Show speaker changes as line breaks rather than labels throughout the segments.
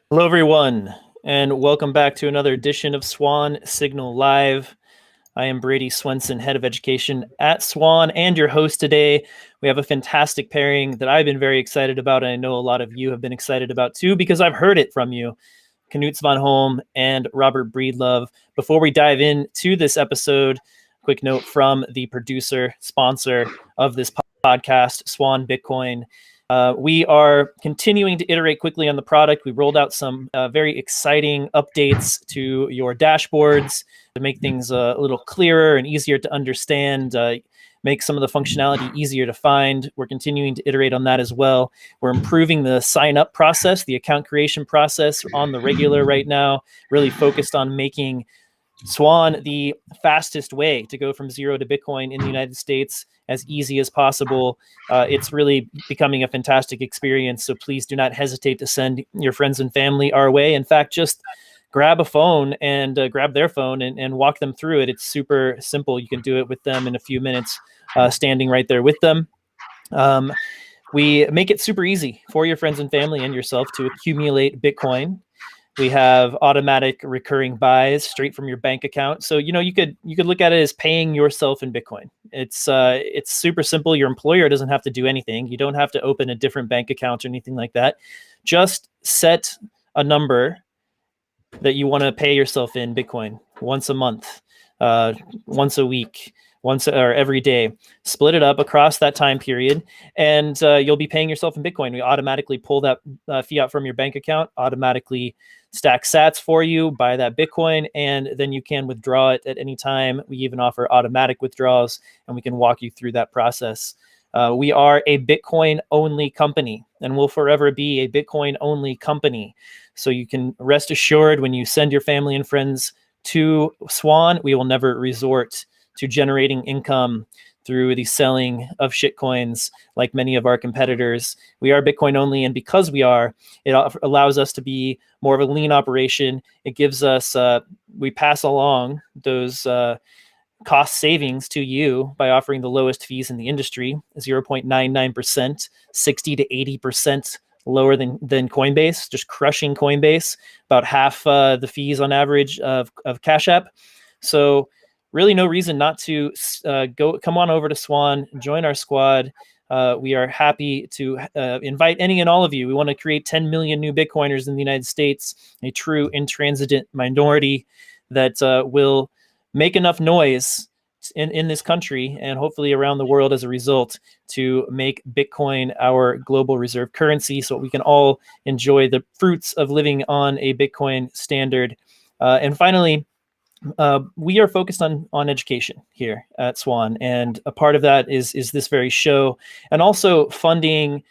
Hello, everyone, and welcome back to another edition of Swan Signal Live. I am Brady Swenson, Head of Education at Swan, and your host today. We have a fantastic pairing that I've been very excited about, and I know a lot of you have been excited about too, because I've heard it from you. Knut Svanholm and Robert Breedlove. Before we dive into this episode, quick note from the producer, sponsor of this podcast, Swan Bitcoin. We are continuing to iterate quickly on the product. We rolled out some very exciting updates to your dashboards to make things a little clearer and easier to understand, make some of the functionality easier to find. We're continuing to iterate on that as well. We're improving the sign-up process, the account creation process on the regular right now, really focused on making Swan the fastest way to go from zero to Bitcoin in the United States, as easy as possible. It's really becoming a fantastic experience. So please do not hesitate to send your friends and family our way. In fact, just grab a phone and grab their phone and walk them through it. It's super simple. You can do it with them in a few minutes, standing right there with them. We make it super easy for your friends and family and yourself to accumulate Bitcoin. We have automatic recurring buys straight from your bank account. So, you could look at it as paying yourself in Bitcoin. It's super simple. Your employer doesn't have to do anything. You don't have to open a different bank account or anything like that. Just set a number that you want to pay yourself in Bitcoin once a month, once a week, or every day. Split it up across that time period, and you'll be paying yourself in Bitcoin. We automatically pull that fiat from your bank account, automatically stack sats for you, buy that Bitcoin, and then you can withdraw it at any time. We even offer automatic withdrawals, and we can walk you through that process. We are a Bitcoin-only company, and will forever be a Bitcoin-only company. So you can rest assured when you send your family and friends to Swan, we will never resort to generating income through the selling of shitcoins like many of our competitors. We are Bitcoin only, and because we are, it allows us to be more of a lean operation. It gives us, we pass along those cost savings to you by offering the lowest fees in the industry, 0.99%, 60 to 80% lower than Coinbase, just crushing Coinbase, about half the fees on average of Cash App. So really no reason not to come on over to Swan, join our squad. We are happy to invite any and all of you. We want to create 10 million new Bitcoiners in the United States, a true intransigent minority that will make enough noise in this country and hopefully around the world as a result to make Bitcoin our global reserve currency so we can all enjoy the fruits of living on a Bitcoin standard. And finally, we are focused on education here at Swan, and a part of that is this very show, and also funding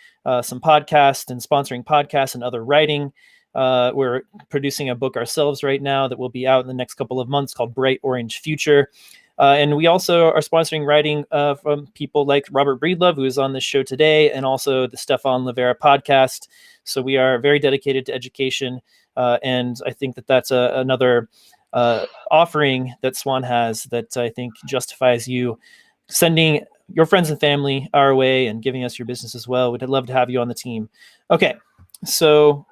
some podcasts and sponsoring podcasts and other writing. We're producing a book ourselves right now that will be out in the next couple of months called Bright Orange Future. And we also are sponsoring writing from people like Robert Breedlove, who is on this show today, and also the Stefan Livera podcast. So we are very dedicated to education, and I think that that's another offering that Swan has that I think justifies you sending your friends and family our way and giving us your business as well. We'd love to have you on the team. Okay, so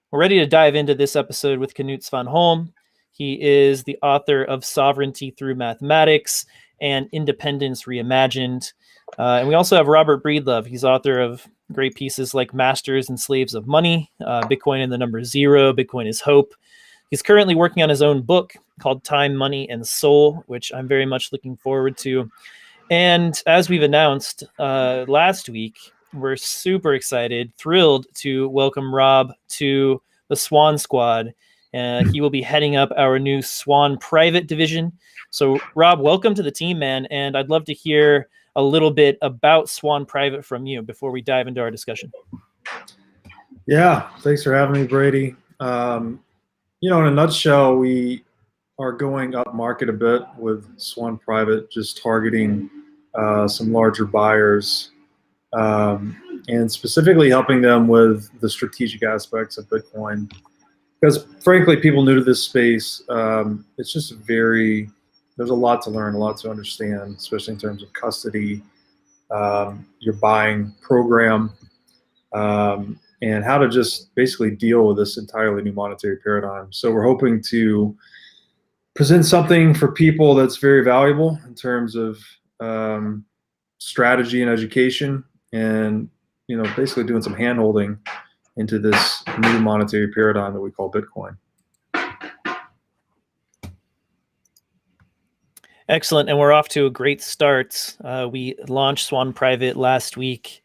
we're ready to dive into this episode with Knut Svanholm. He is the author of Sovereignty Through Mathematics and Independence Reimagined. And we also have Robert Breedlove. He's author of great pieces like Masters and Slaves of Money, Bitcoin and the Number Zero, Bitcoin is Hope. He's currently working on his own book called Time, Money, and Soul, which I'm very much looking forward to. And as we've announced last week, we're super excited, thrilled to welcome Rob to the Swan Squad. He will be heading up our new Swan Private division. So, Rob, welcome to the team, man. And I'd love to hear a little bit about Swan Private from you before we dive into our discussion.
Yeah, thanks for having me, Brady. In a nutshell, we are going up market a bit with Swan Private, just targeting some larger buyers and specifically helping them with the strategic aspects of Bitcoin. Because frankly, people new to this space, it's just there's a lot to learn, a lot to understand, especially in terms of custody, your buying program, and how to just basically deal with this entirely new monetary paradigm. So we're hoping to present something for people that's very valuable in terms of strategy and education, and basically doing some hand-holding into this new monetary paradigm that we call Bitcoin.
Excellent, and we're off to a great start. We launched Swan Private last week,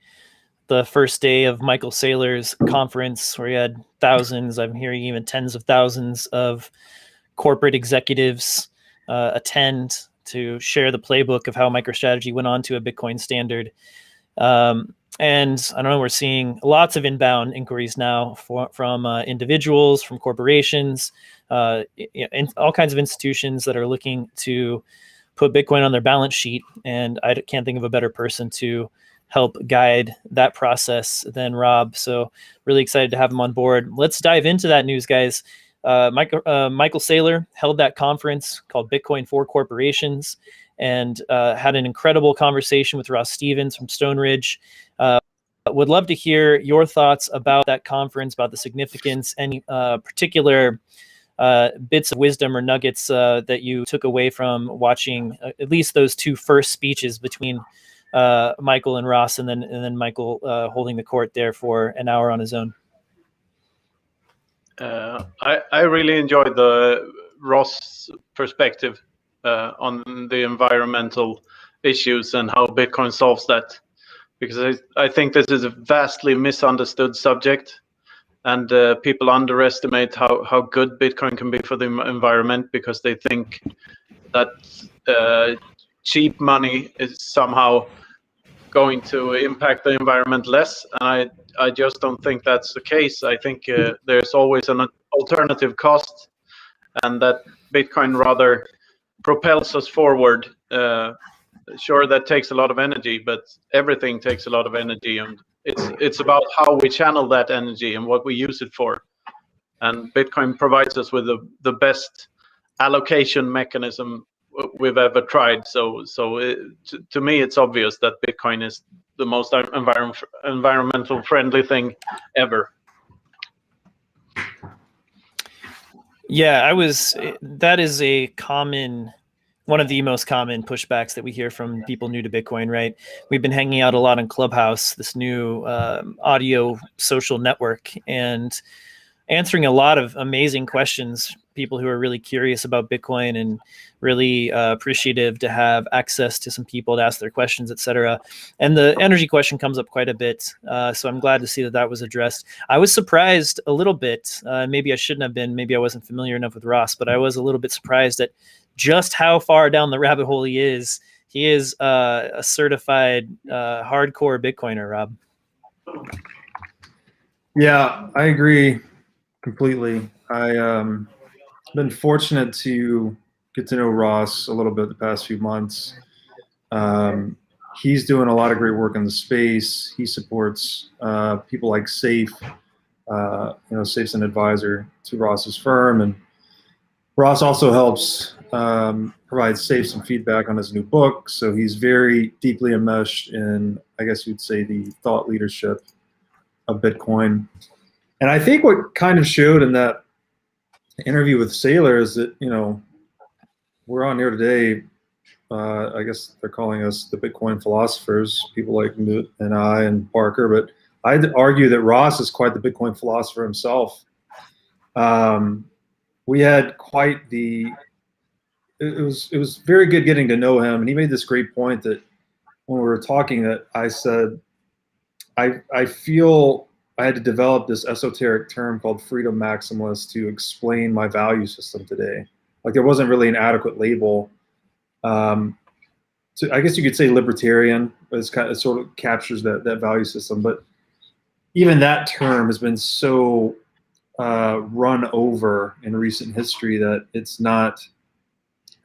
the first day of Michael Saylor's conference, where he had thousands, I'm hearing even tens of thousands of corporate executives attend to share the playbook of how MicroStrategy went on to a Bitcoin standard. And I don't know, we're seeing lots of inbound inquiries now from individuals, from corporations, and all kinds of institutions that are looking to put Bitcoin on their balance sheet. And I can't think of a better person to help guide that process than Rob. So really excited to have him on board. Let's dive into that news, guys. Michael Saylor held that conference called Bitcoin for Corporations, and had an incredible conversation with Ross Stevens from Stone Ridge. Would love to hear your thoughts about that conference, about the significance, any particular bits of wisdom or nuggets that you took away from watching at least those two first speeches between Michael and Ross, and then Michael holding the court there for an hour on his own.
I really enjoyed the Ross perspective on the environmental issues and how Bitcoin solves that, because I think this is a vastly misunderstood subject, and people underestimate how good Bitcoin can be for the environment, because they think that cheap money is somehow going to impact the environment less, and I just don't think that's the case. I think there's always an alternative cost, and that Bitcoin rather propels us forward. Sure, that takes a lot of energy, but everything takes a lot of energy, and it's about how we channel that energy and what we use it for. And Bitcoin provides us with the best allocation mechanism we've ever tried. So to me, it's obvious that Bitcoin is the most environmental friendly thing ever.
Yeah, that is one of the most common pushbacks that we hear from people new to Bitcoin, right? We've been hanging out a lot on Clubhouse, this new audio social network, and answering a lot of amazing questions, people who are really curious about Bitcoin and really appreciative to have access to some people to ask their questions, etc. And the energy question comes up quite a bit. So I'm glad to see that was addressed. I was surprised a little bit. Maybe I shouldn't have been. Maybe I wasn't familiar enough with Ross, but I was a little bit surprised at just how far down the rabbit hole he is. He is a certified hardcore Bitcoiner, Rob.
Yeah, I agree completely. I've been fortunate to get to know Ross a little bit the past few months. He's doing a lot of great work in the space. He supports people like Safe. Safe's an advisor to Ross's firm, and Ross also helps provide Safe some feedback on his new book. So he's very deeply enmeshed in, I guess you'd say, the thought leadership of Bitcoin. And I think what kind of showed in that interview with Saylor is that, we're on here today. I guess they're calling us the Bitcoin philosophers, people like Knut and I and Parker, but I'd argue that Ross is quite the Bitcoin philosopher himself. We had quite it was very good getting to know him, and he made this great point that when we were talking, that I said, I feel I had to develop this esoteric term called freedom maximalist to explain my value system today. Like, there wasn't really an adequate label. I guess you could say libertarian, but it sort of captures that value system. But even that term has been so run over in recent history that it's not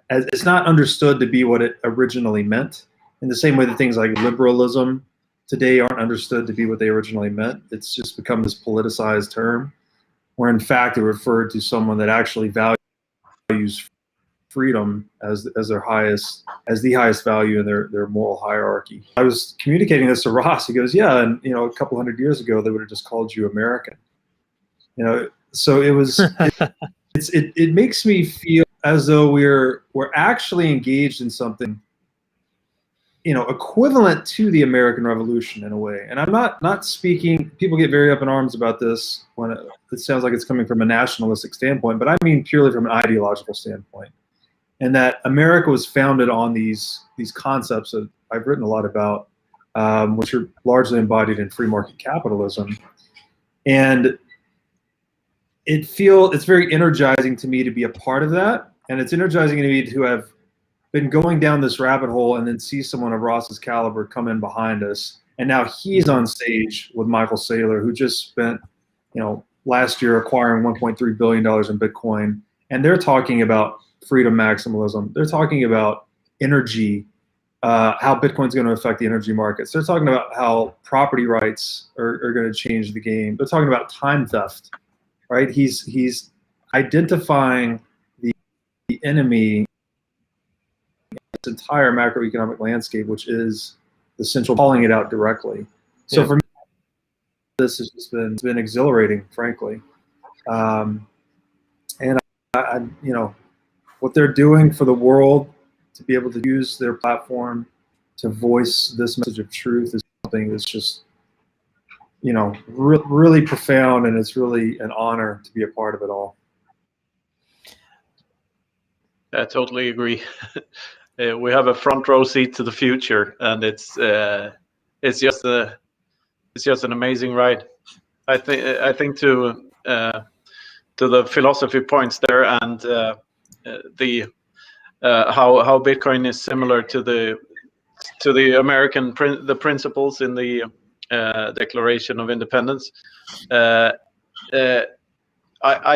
understood to be what it originally meant. In the same way that things like liberalism today aren't understood to be what they originally meant. It's just become this politicized term, where in fact it referred to someone that actually values freedom as the highest value in their moral hierarchy. I was communicating this to Ross. He goes, yeah, and a couple hundred years ago they would have just called you American. So it was it makes me feel as though we're actually engaged in something equivalent to the American Revolution in a way. And I'm not speaking, people get very up in arms about this when it sounds like it's coming from a nationalistic standpoint, but I mean purely from an ideological standpoint. And that America was founded on these concepts that I've written a lot about, which are largely embodied in free market capitalism. And it's very energizing to me to be a part of that. And it's energizing to me to have been going down this rabbit hole and then see someone of Ross's caliber come in behind us. And now he's on stage with Michael Saylor, who just spent, last year acquiring $1.3 billion in Bitcoin. And they're talking about freedom maximalism. They're talking about energy, how Bitcoin's going to affect the energy markets. They're talking about how property rights are going to change the game. They're talking about time theft, right? He's identifying the enemy, this entire macroeconomic landscape, which is the central, calling it out directly. So for me, this has just been exhilarating, frankly. And I what they're doing for the world, to be able to use their platform to voice this message of truth, is something that's just, really profound, and it's really an honor to be a part of it all.
I totally agree. We have a front row seat to the future, and it's just an amazing ride. I think to the philosophy points there, and how Bitcoin is similar to the American the principles in the Declaration of Independence. I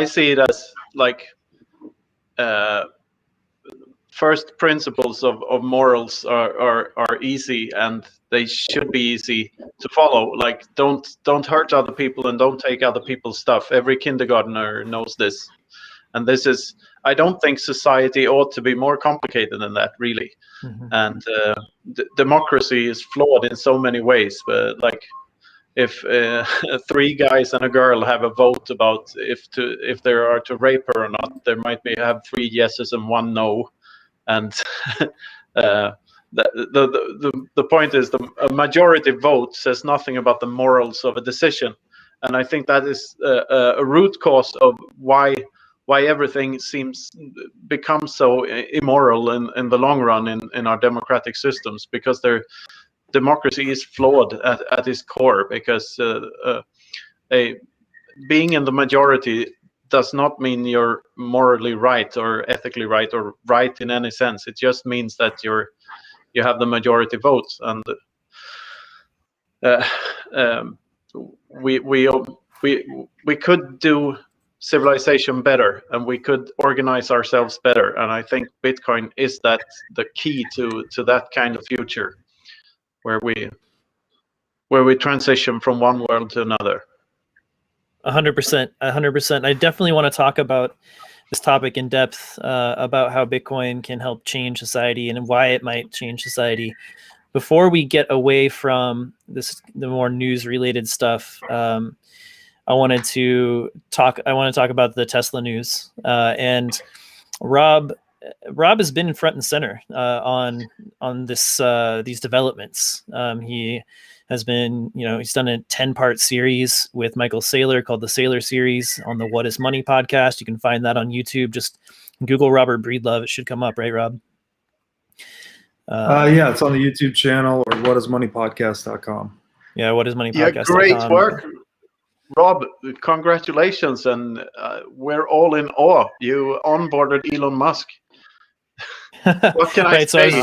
see it as like first principles of morals are easy, and they should be easy to follow. Like don't hurt other people and don't take other people's stuff. Every kindergartner knows this, and this is, I don't think society ought to be more complicated than that, really. Mm-hmm. And democracy is flawed in so many ways. But like, if 3 guys and a girl have a vote about if they are to rape her or not, there might have 3 yeses and 1 no. And the point is, a majority vote says nothing about the morals of a decision, and I think that is a root cause of why everything becomes so immoral in the long run in our democratic systems, because democracy is flawed at its core, because being in the majority does not mean you're morally right or ethically right or right in any sense. It just means that you have the majority votes, and we could do civilization better, and we could organize ourselves better. And I think Bitcoin is the key to that kind of future, where we transition from one world to another.
100%. I definitely want to talk about this topic in depth, about how Bitcoin can help change society and why it might change society. Before we get away from the more news-related stuff, I want to talk about the Tesla news. And Rob has been front and center on these developments. He has been, he's done a 10-part series with Michael Saylor called the Saylor Series on the What Is Money podcast. You can find that on YouTube. Just Google Robert Breedlove. It should come up, right, Rob?
Yeah, it's on the YouTube channel, or whatismoneypodcast.com.
Yeah, whatismoneypodcast.com.
Yeah, great work, Rob. Congratulations, and we're all in awe. You onboarded Elon Musk. What can I say?
I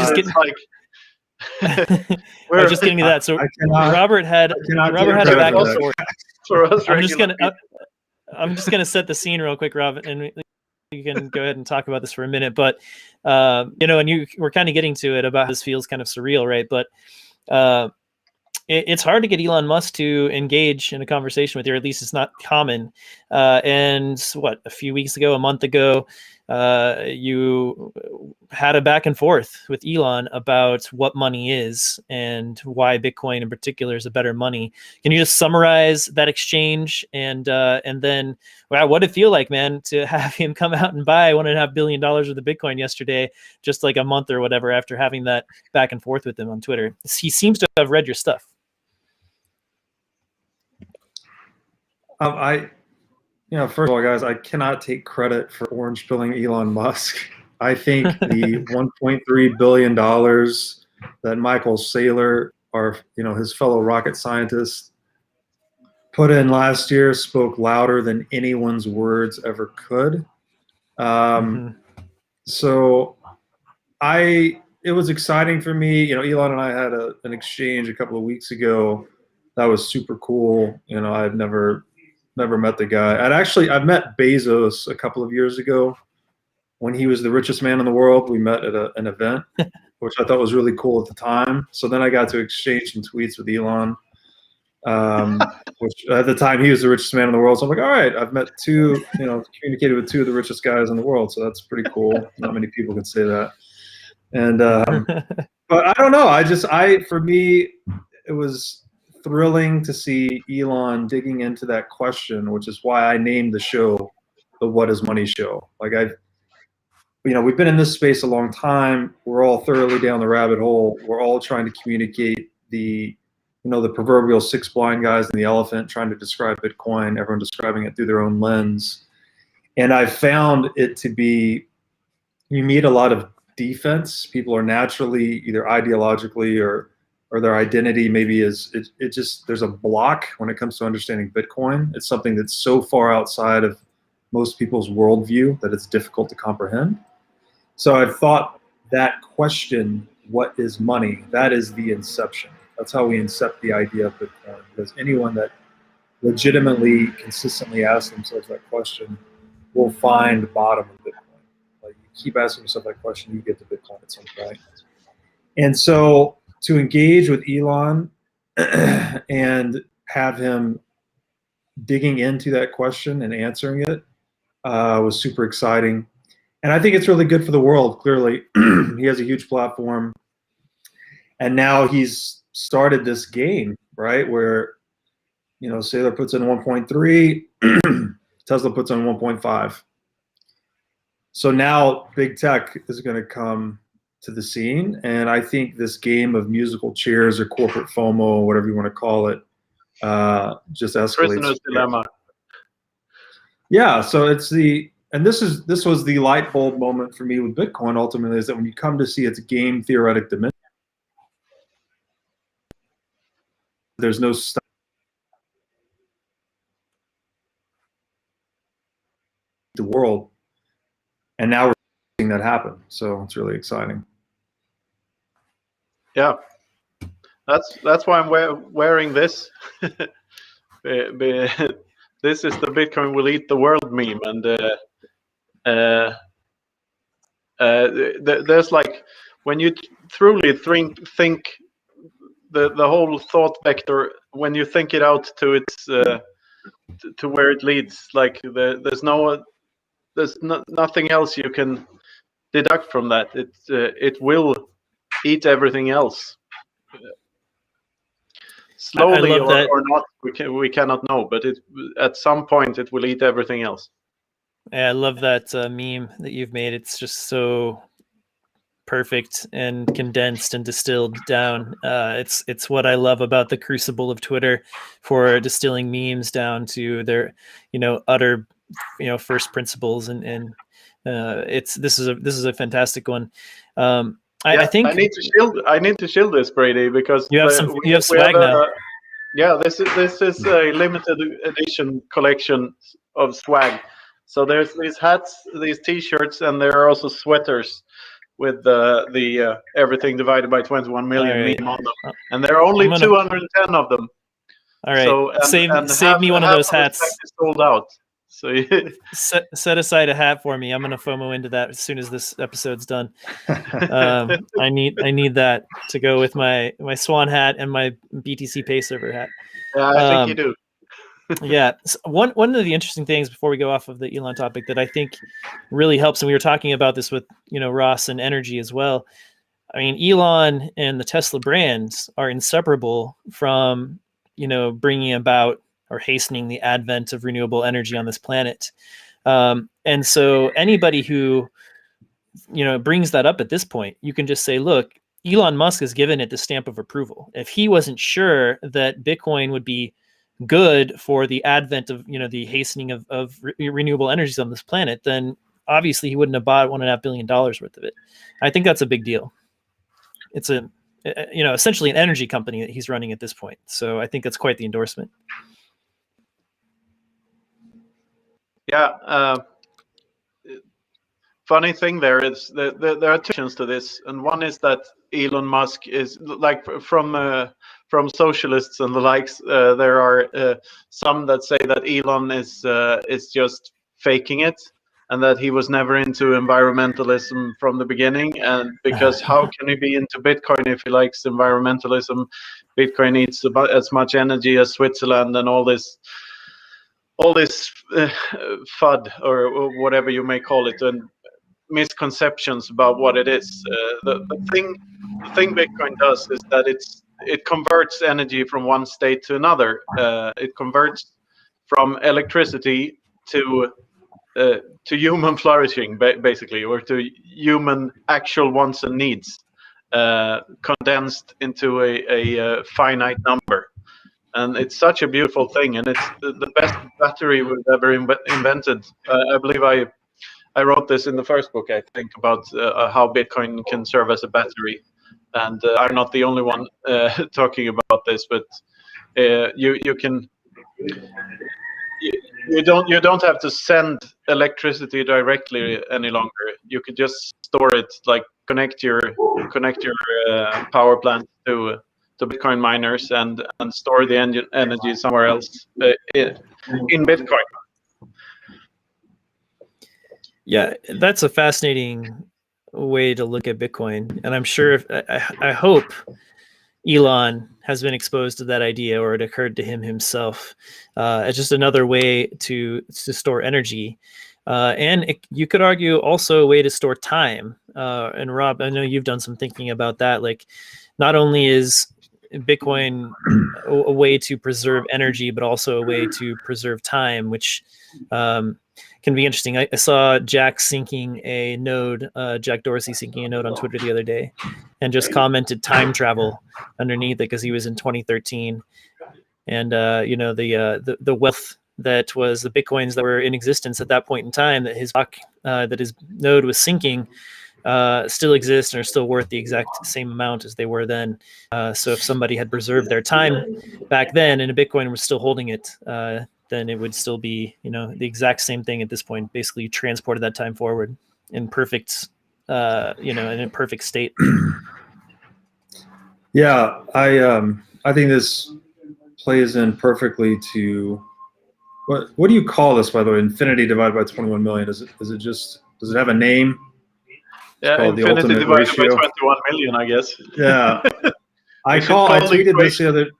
was just getting to that. So Robert had a back and forth. I'm just gonna set the scene real quick, Rob, and you can go ahead and talk about this for a minute. But and we're kind of getting to it about how this feels kind of surreal, right? But it's hard to get Elon Musk to engage in a conversation with you, or at least it's not common. And a few weeks ago, a month ago, you had a back and forth with Elon about what money is and why Bitcoin in particular is a better money. Can you just summarize that exchange and then, wow, what did it feel like, man, to have him come out and buy $1.5 billion worth of Bitcoin yesterday, just like a month or whatever after having that back and forth with him on Twitter? He seems to have read your stuff.
First of all, guys, I cannot take credit for orange pilling Elon Musk. I think the $1.3 billion that Michael Saylor, his fellow rocket scientist, put in last year spoke louder than anyone's words ever could. So it was exciting for me. Elon and I had an exchange a couple of weeks ago. That was super cool. I've never met the guy. I've met Bezos a couple of years ago when he was the richest man in the world. We met at an event, which I thought was really cool at the time. So then I got to exchange some tweets with Elon, which at the time he was the richest man in the world. So I'm like, all right, I've met communicated with two of the richest guys in the world. So that's pretty cool. Not many people can say that. And, but I don't know. For me, it was thrilling to see Elon digging into that question, which is why I named the show the What is Money Show. Like we've been in this space a long time. We're all thoroughly down the rabbit hole. We're all trying to communicate the proverbial six blind guys and the elephant trying to describe Bitcoin, everyone describing it through their own lens. And I found it to be, you meet a lot of defense. People are naturally either ideologically or their identity maybe there's a block when it comes to understanding Bitcoin. It's something that's so far outside of most people's worldview that it's difficult to comprehend. So I've thought that question, what is money? That is the inception. That's how we incept the idea of Bitcoin. Because anyone that legitimately, consistently asks themselves that question will find the bottom of Bitcoin. Like you keep asking yourself that question, you get to Bitcoin at some point. And so to engage with Elon and have him digging into that question and answering it was super exciting. And I think it's really good for the world, clearly. He has a huge platform. And now he's started this game, right, where, Saylor puts in 1.3, Tesla puts in 1.5. So now big tech is going to come to the scene, and I think this game of musical chairs or corporate FOMO, whatever you want to call it, just escalates.
Prisoner's dilemma.
Yeah, so this was the light bulb moment for me with Bitcoin. Ultimately, is that when you come to see its game theoretic dimension, there's no stop. The world, and now we're seeing that happen. So it's really exciting.
Yeah, that's why I'm wearing this. This is the Bitcoin will eat the world meme, and there's like when you truly think the whole thought vector, when you think it out to its to where it leads, like there's nothing else you can deduct from that. It will eat everything else. Slowly or not, we cannot know, but at some point it will eat everything else.
Yeah, I love that meme that you've made. It's just so perfect and condensed and distilled down. It's what I love about the crucible of Twitter for distilling memes down to their utter first principles, and this is a fantastic one. I think
I need to shield this, Brady, because
you have swag now.
Yeah, this is a limited edition collection of swag. So there's these hats, these T-shirts, and there are also sweaters with the everything divided by 21 million meme on them, and there are only 210 of them.
All right, so save me one of those hats.
Is sold out. So
set aside a hat for me. I'm gonna FOMO into that as soon as this episode's done. I need that to go with my Swan hat and my BTC Pay Server hat.
Yeah, I think you do.
Yeah. One of the interesting things before we go off of the Elon topic that I think really helps, and we were talking about this with Ross and energy as well. I mean, Elon and the Tesla brands are inseparable from bringing about or hastening the advent of renewable energy on this planet. And so anybody who brings that up at this point, you can just say, look, Elon Musk has given it the stamp of approval. If he wasn't sure that Bitcoin would be good for the advent of the hastening of renewable energies on this planet, then obviously he wouldn't have bought $1.5 billion worth of it. I think that's a big deal. It's essentially an energy company that he's running at this point. So I think that's quite the endorsement.
Yeah. Funny thing there is that there are two options to this, and one is that Elon Musk is like from socialists and the likes. There are some that say that Elon is just faking it, and that he was never into environmentalism from the beginning. And because how can he be into Bitcoin if he likes environmentalism? Bitcoin needs about as much energy as Switzerland and all this FUD or whatever you may call it, and misconceptions about what it is. The thing Bitcoin does is that it converts energy from one state to another. It converts from electricity to human flourishing, basically, or to human actual wants and needs, condensed into a finite number. And it's such a beautiful thing, and it's the best battery we've ever invented. I believe I wrote this in the first book, I think, about how Bitcoin can serve as a battery. And I'm not the only one talking about this, but you don't have to send electricity directly any longer. You could just store it, like connect your power plant to Bitcoin miners and store the energy somewhere else in Bitcoin.
Yeah, that's a fascinating way to look at Bitcoin, and I'm sure I hope Elon has been exposed to that idea, or it occurred to him himself as just another way to store energy, and you could argue also a way to store time. And Rob, I know you've done some thinking about that. Like, not only is Bitcoin a way to preserve energy, but also a way to preserve time, which can be interesting. I saw Jack syncing a node, Jack Dorsey syncing a node on Twitter the other day, and just commented time travel underneath it because he was in 2013, and the wealth that was the Bitcoins that were in existence at that point in time that his block, that his node was syncing, still exist and are still worth the exact same amount as they were then. So if somebody had preserved their time back then and a Bitcoin was still holding it, then it would still be, the exact same thing at this point. Basically, you transported that time forward in perfect, in a perfect state.
Yeah, I think this plays in perfectly to what do you call this, by the way? Infinity divided by 21 million. Does it have a name?
Yeah, infinity divided by 21 million, I guess.
Yeah. I tweeted this the other.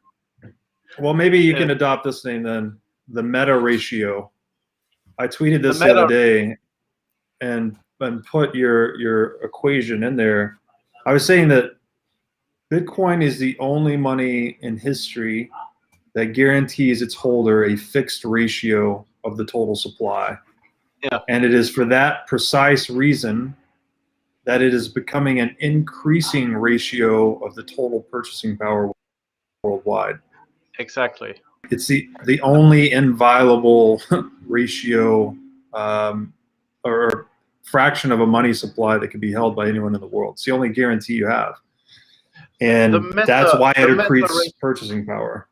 Well, maybe you can adopt this name then. The meta ratio. I tweeted this the other day, and put your equation in there. I was saying that Bitcoin is the only money in history that guarantees its holder a fixed ratio of the total supply.
Yeah.
And it is for that precise reason that it is becoming an increasing ratio of the total purchasing power worldwide.
Exactly.
It's the only inviolable ratio or fraction of a money supply that can be held by anyone in the world. It's the only guarantee you have. And that's why it accretes purchasing power.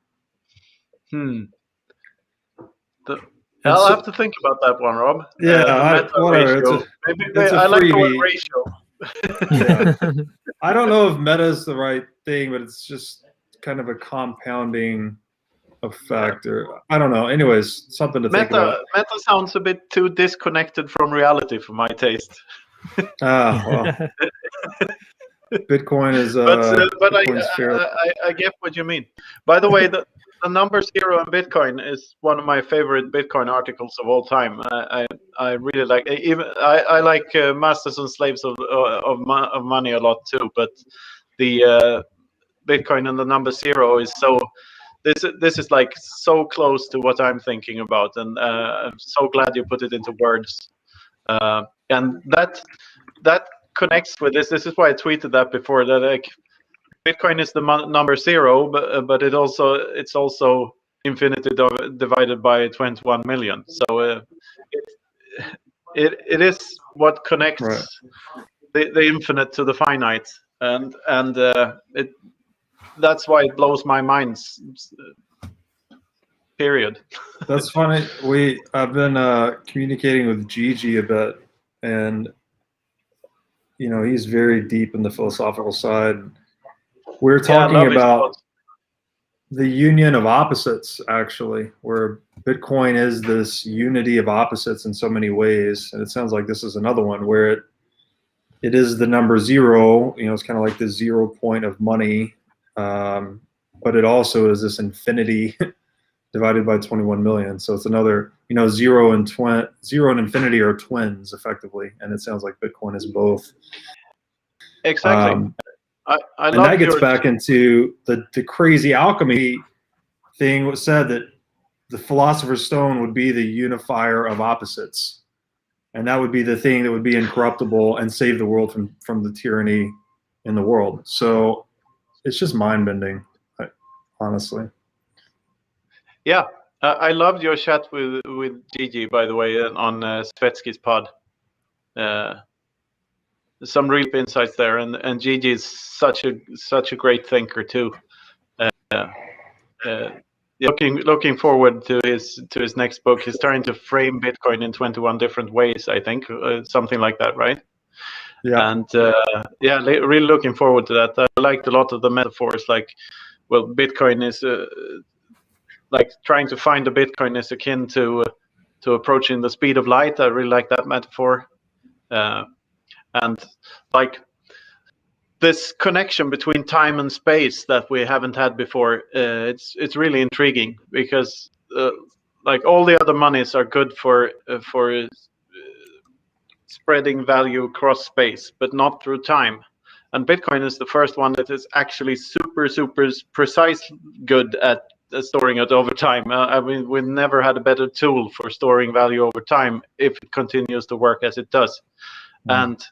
I'll have to think about that one, Rob.
Yeah, whatever. It's a
I like the word
freebie.
ratio.
Yeah. I don't know if meta is the right thing, but it's just kind of a compounding effect, or I don't know. Anyways, something to think about.
Meta sounds a bit too disconnected from reality for my taste.
Well. Bitcoin is
but I get what you mean. By the way, the the number zero in Bitcoin is one of my favorite Bitcoin articles of all time. I really like I like Masters and Slaves of Money a lot too. But the Bitcoin and the number zero is so. This is like so close to what I'm thinking about, and I'm so glad you put it into words. And that connects with this. This is why I tweeted that before. That like Bitcoin is the number zero, but it's also infinity divided by 21 million. So it is what connects
Right.
the infinite to the finite, and that's why it blows my mind. Period.
That's funny. I've been communicating with Gigi a bit, and he's very deep in the philosophical side. We're talking about the union of opposites, actually, where Bitcoin is this unity of opposites in so many ways, and it sounds like this is another one where it is the number zero. It's kind of like the 0 point of money, but it also is this infinity divided by 21 million. So it's another, zero and infinity are twins effectively. And it sounds like Bitcoin is both.
Exactly. I
and that gets back into the crazy alchemy thing. Was said that the philosopher's stone would be the unifier of opposites. And that would be the thing that would be incorruptible and save the world from the tyranny in the world. So it's just mind bending, honestly.
Yeah, I loved your chat with Gigi, by the way, on Svetsky's pod. Some real insights there, and Gigi is such a great thinker too. Looking forward to his next book. He's trying to frame Bitcoin in 21 different ways, I think, something like that, right?
Yeah.
And really looking forward to that. I liked a lot of the metaphors, like, well, Bitcoin is like trying to find a Bitcoin is akin to approaching the speed of light. I really like that metaphor, and like this connection between time and space that we haven't had before. It's really intriguing because like all the other monies are good for spreading value across space, but not through time. And Bitcoin is the first one that is actually super precise good at storing it over time. I mean, we've never had a better tool for storing value over time if it continues to work as it does. And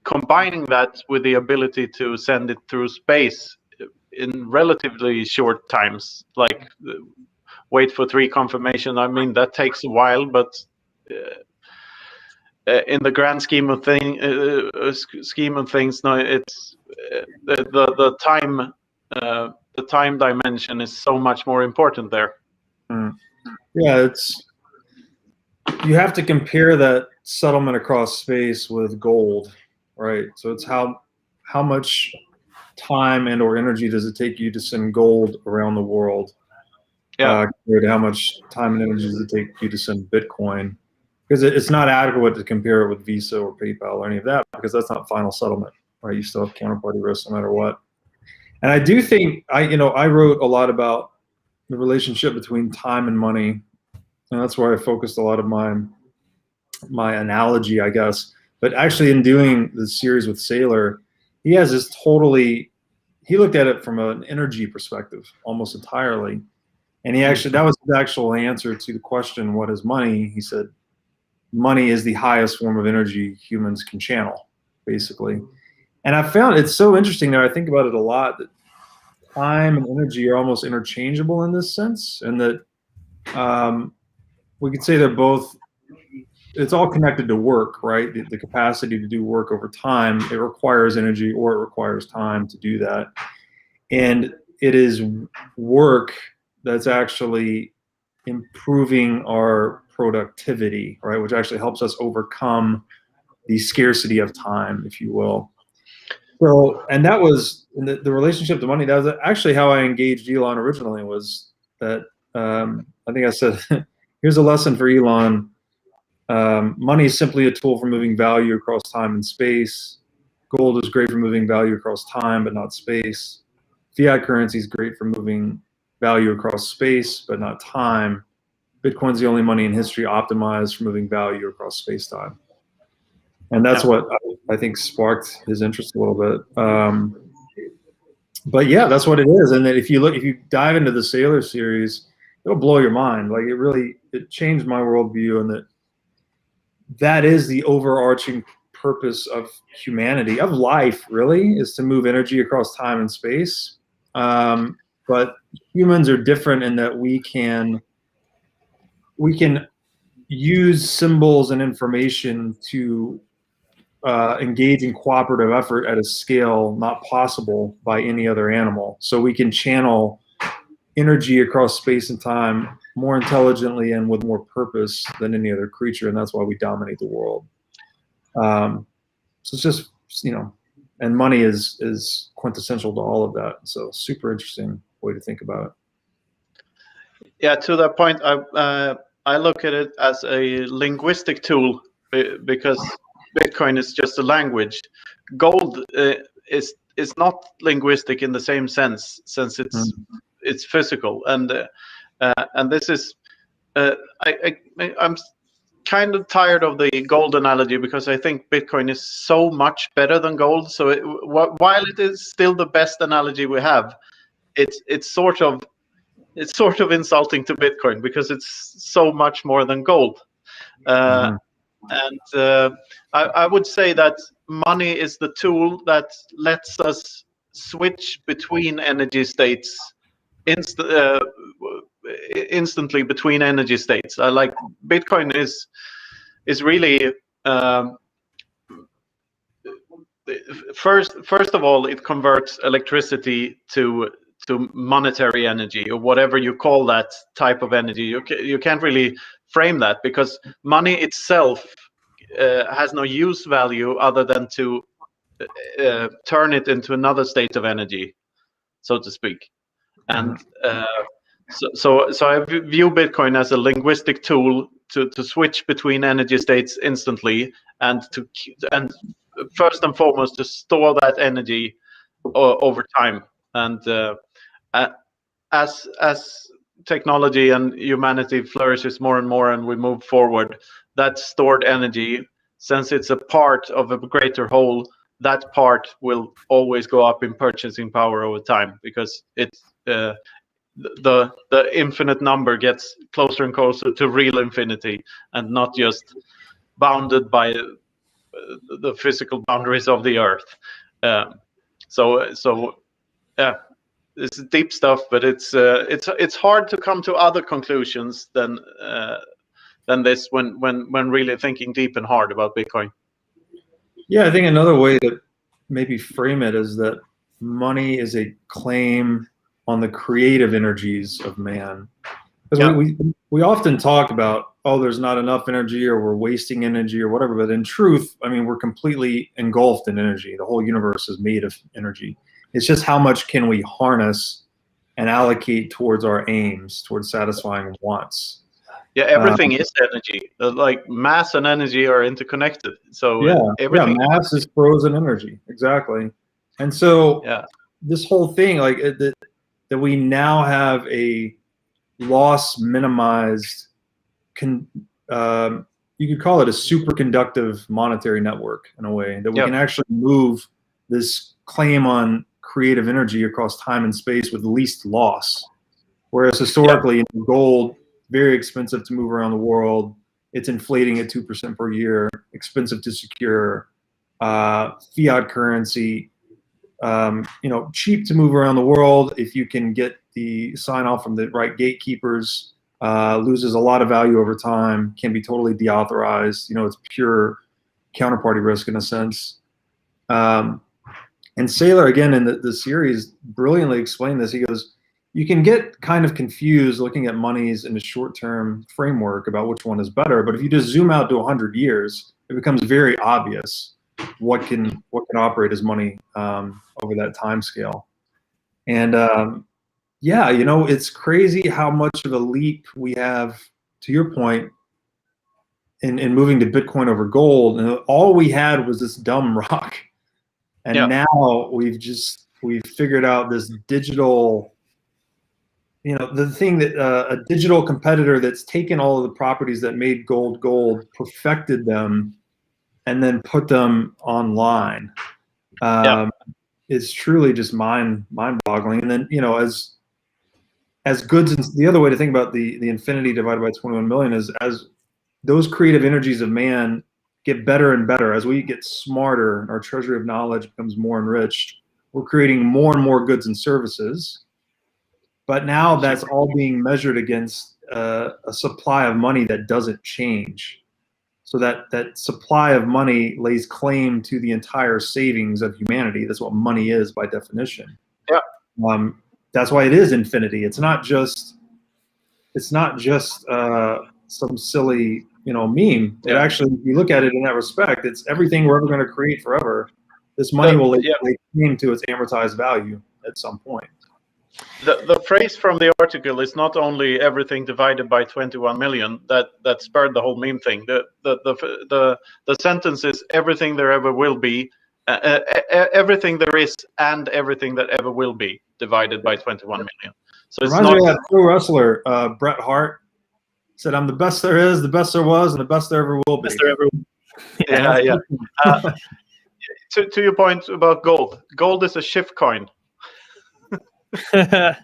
combining that with the ability to send it through space in relatively short times, like wait for 3 confirmation. I mean, that takes a while, but in the grand scheme of things, no, it's the time. The time dimension is so much more important there.
Yeah, you have to compare that settlement across space with gold, right? So it's how much time and or energy does it take you to send gold around the world?
Yeah.
Compared to how much time and energy does it take you to send Bitcoin? Because it's not adequate to compare it with Visa or PayPal or any of that, because that's not final settlement, right? You still have counterparty risk no matter what. And I do think I wrote a lot about the relationship between time and money, and that's where I focused a lot of my analogy, I guess. But actually, in doing the series with Saylor, he has this he looked at it from an energy perspective almost entirely, and that was the actual answer to the question, what is money? He said, money is the highest form of energy humans can channel, basically. And I found it's so interesting now, I think about it a lot, that time and energy are almost interchangeable in this sense, and that we could say they're both, it's all connected to work, right? The capacity to do work over time, it requires energy or it requires time to do that. And it is work that's actually improving our productivity, right? Which actually helps us overcome the scarcity of time, if you will. So, and that was the relationship to money. That was actually how I engaged Elon originally, was that I think I said, here's a lesson for Elon. Money is simply a tool for moving value across time and space. Gold is great for moving value across time, but not space. If fiat currency is great for moving value across space, but not time. Bitcoin's the only money in history optimized for moving value across space-time. And that's what I think sparked his interest a little bit. But yeah, that's what it is. And then if you dive into the Sailor series, it'll blow your mind. Like it changed my worldview, and that is the overarching purpose of humanity, of life, really, is to move energy across time and space. But humans are different in that we can use symbols and information to engage in cooperative effort at a scale not possible by any other animal. So we can channel energy across space and time more intelligently and with more purpose than any other creature, and that's why we dominate the world. So it's just, and money is quintessential to all of that. So super interesting way to think about it.
Yeah, to that point, I look at it as a linguistic tool because Bitcoin is just a language. Gold is not linguistic in the same sense, since it's physical, and this is I'm kind of tired of the gold analogy, because I think Bitcoin is so much better than gold. So while it is still the best analogy we have, it's sort of insulting to Bitcoin because it's so much more than gold. And I would say that money is the tool that lets us switch between energy states instantly between energy states. I like Bitcoin is really first of all, it converts electricity to monetary energy, or whatever you call that type of energy. You can't really frame that, because money itself has no use value other than to turn it into another state of energy, so to speak. And so I view Bitcoin as a linguistic tool to switch between energy states instantly, and first and foremost to store that energy over time. And as technology and humanity flourishes more and more, and we move forward, that stored energy, since it's a part of a greater whole, that part will always go up in purchasing power over time, because it's the infinite number gets closer and closer to real infinity, and not just bounded by the physical boundaries of the earth. So yeah, it's deep stuff, but it's hard to come to other conclusions than this when really thinking deep and hard about Bitcoin.
Yeah, I think another way to maybe frame it is that money is a claim on the creative energies of man. Because we often talk about, oh, there's not enough energy, or we're wasting energy, or whatever. But in truth, I mean, we're completely engulfed in energy. The whole universe is made of energy. It's just how much can we harness and allocate towards our aims, towards satisfying wants.
Yeah, everything is energy. Like mass and energy are interconnected. So everything.
Yeah, mass is frozen energy, exactly. And so this whole thing, like that we now have a loss minimized, you could call it a superconductive monetary network in a way, that we can actually move this claim on creative energy across time and space with least loss. Whereas historically, gold, very expensive to move around the world. It's inflating at 2% per year, expensive to secure. Fiat currency, cheap to move around the world if you can get the sign off from the right gatekeepers, loses a lot of value over time, can be totally deauthorized. It's pure counterparty risk in a sense. And Saylor, again, in the series, brilliantly explained this. He goes, you can get kind of confused looking at monies in a short-term framework about which one is better, but if you just zoom out to 100 years, it becomes very obvious what can operate as money over that time scale. And it's crazy how much of a leap we have, to your point, in moving to Bitcoin over gold. And all we had was this dumb rock. And now we've just we've figured out this digital, the thing that a digital competitor that's taken all of the properties that made gold, perfected them, and then put them online. Is truly just mind-boggling. And then, as goods, and the other way to think about the infinity divided by 21 million is as those creative energies of man get better and better, as we get smarter, our treasury of knowledge becomes more enriched, we're creating more and more goods and services. But now that's all being measured against a supply of money that doesn't change. So that supply of money lays claim to the entire savings of humanity. That's what money is by definition.
Yeah.
That's why it is infinity. It's not just some silly meme. It actually, if you look at it in that respect, it's everything we're ever going to create forever. This money will lay claim to its amortized value at some point.
The phrase from the article is not only everything divided by 21 million that spurred the whole meme thing. The sentence is everything there ever will be, everything there is, and everything that ever will be divided by 21 million. So it's
reminds me of that pro wrestler Bret Hart said, "I'm the best there is, the best there was, and the best there ever will be."
Best there ever.
Yeah. To your point about gold, gold is a shift coin.
Yeah,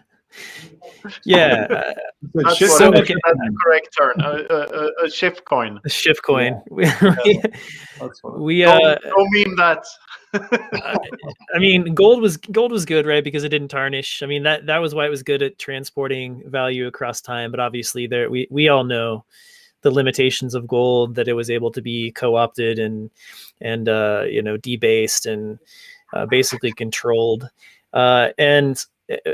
that's the correct term. A shift coin.
A shift coin.
Yeah.
We
don't mean that.
I mean, gold was good, right? Because it didn't tarnish. I mean, that was why it was good at transporting value across time. But obviously, we all know the limitations of gold, that it was able to be co-opted and debased and basically controlled. And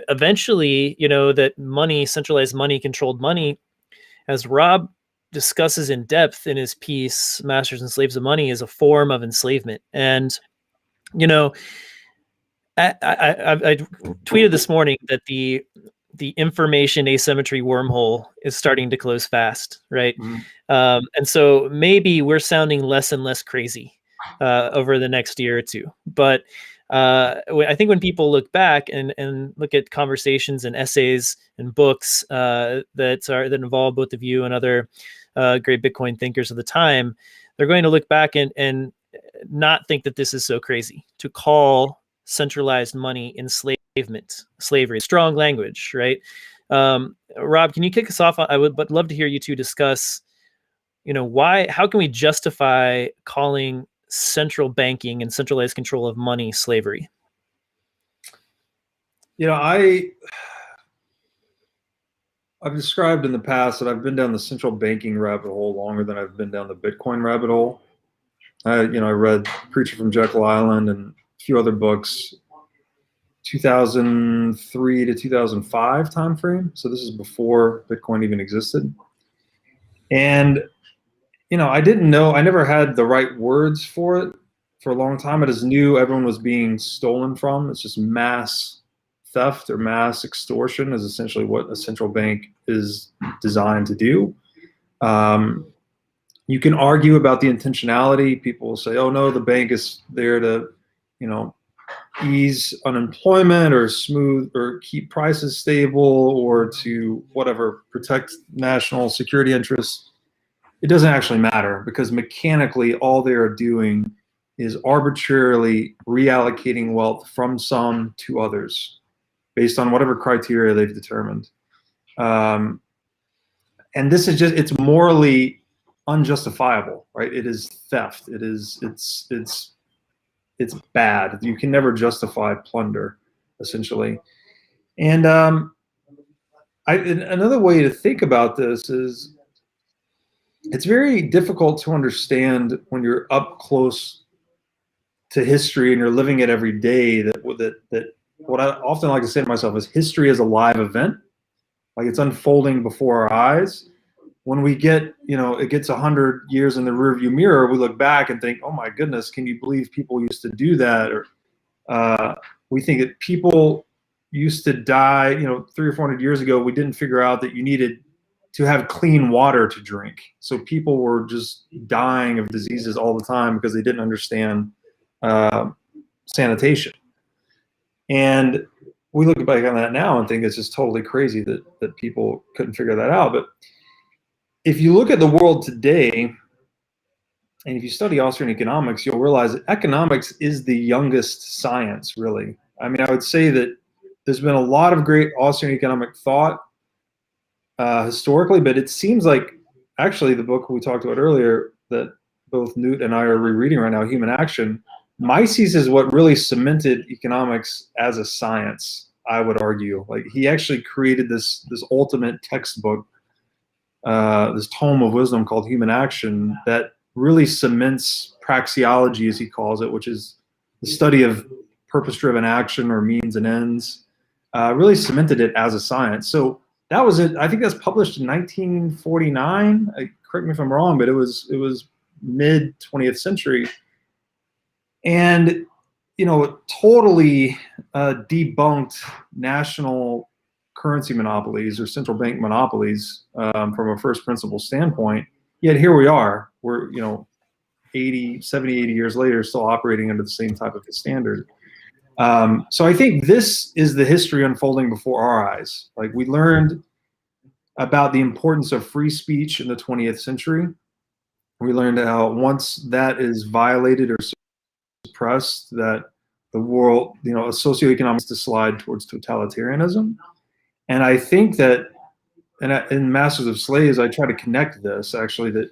eventually, that money, centralized money, controlled money, as Rob discusses in depth in his piece, Masters and Slaves of Money, is a form of enslavement. And, I tweeted this morning that the information asymmetry wormhole is starting to close fast, right?
Mm-hmm.
And so maybe we're sounding less and less crazy over the next year or two. But I think when people look back and look at conversations and essays and books that involve both of you and other great Bitcoin thinkers of the time, they're going to look back and not think that this is so crazy to call centralized money enslavement, slavery. Strong language, right? Rob, can you kick us off? I would love to hear you two discuss, how can we justify calling central banking and centralized control of money slavery?
I've described in the past that I've been down the central banking rabbit hole longer than I've been down the Bitcoin rabbit hole. I read Preacher from Jekyll Island and a few other books, 2003 to 2005 timeframe. So this is before Bitcoin even existed. And I didn't know, I never had the right words for it for a long time. I just knew everyone was being stolen from. It's just mass theft or mass extortion is essentially what a central bank is designed to do. You can argue about the intentionality. People will say, oh no, the bank is there to, ease unemployment or smooth or keep prices stable or to whatever, protect national security interests. It doesn't actually matter, because mechanically all they are doing is arbitrarily reallocating wealth from some to others based on whatever criteria they've determined. And this is it's morally unjustifiable, right? It is theft. It's bad. You can never justify plunder, essentially. And another way to think about this is, it's very difficult to understand when you're up close to history and you're living it every day, that what I often like to say to myself is history is a live event. Like, it's unfolding before our eyes. When we get, it gets 100 years in the rearview mirror, we look back and think, oh my goodness, can you believe people used to do that? Or we think that people used to die, 300 or 400 years ago. We didn't figure out that you needed to have clean water to drink. So people were just dying of diseases all the time because they didn't understand sanitation. And we look back on that now and think it's just totally crazy that people couldn't figure that out. But if you look at the world today, and if you study Austrian economics, you'll realize that economics is the youngest science, really. I mean, I would say that there's been a lot of great Austrian economic thought historically, but it seems like actually the book we talked about earlier that both Knut and I are rereading right now, Human Action, Mises is what really cemented economics as a science, I would argue. Like he actually created this ultimate textbook, this tome of wisdom called Human Action that really cements praxeology, as he calls it, which is the study of purpose-driven action or means and ends, really cemented it as a science. So that was it. I think that's published in 1949. Correct me if I'm wrong, but it was mid 20th century, and totally debunked national currency monopolies or central bank monopolies from a first principle standpoint. Yet here we are. We're 70, 80 years later, still operating under the same type of standard. So I think this is the history unfolding before our eyes. Like we learned about the importance of free speech in the 20th century. We learned how once that is violated or suppressed, that the world, a socioeconomics to slide towards totalitarianism. And I think that, in Masters of Slaves, I try to connect this actually, that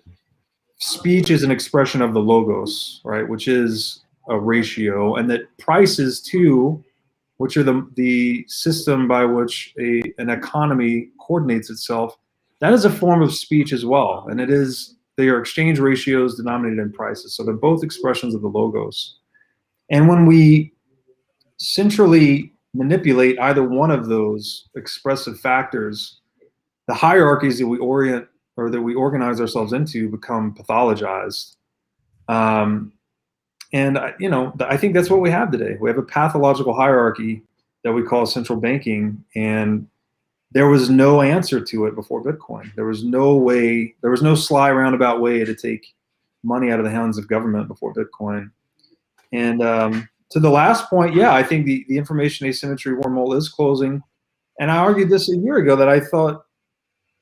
speech is an expression of the logos, right, which is a ratio, and that prices too, which are the system by which an economy coordinates itself, that is a form of speech as well, and they are exchange ratios denominated in prices, so they're both expressions of the logos. And when we centrally manipulate either one of those expressive factors, the hierarchies that we orient or that we organize ourselves into become pathologized. And I think that's what we have today. We have a pathological hierarchy that we call central banking, and there was no answer to it before Bitcoin. There was no sly roundabout way to take money out of the hands of government before Bitcoin. And to the last point, yeah, I think the information asymmetry wormhole is closing. And I argued this a year ago that I thought,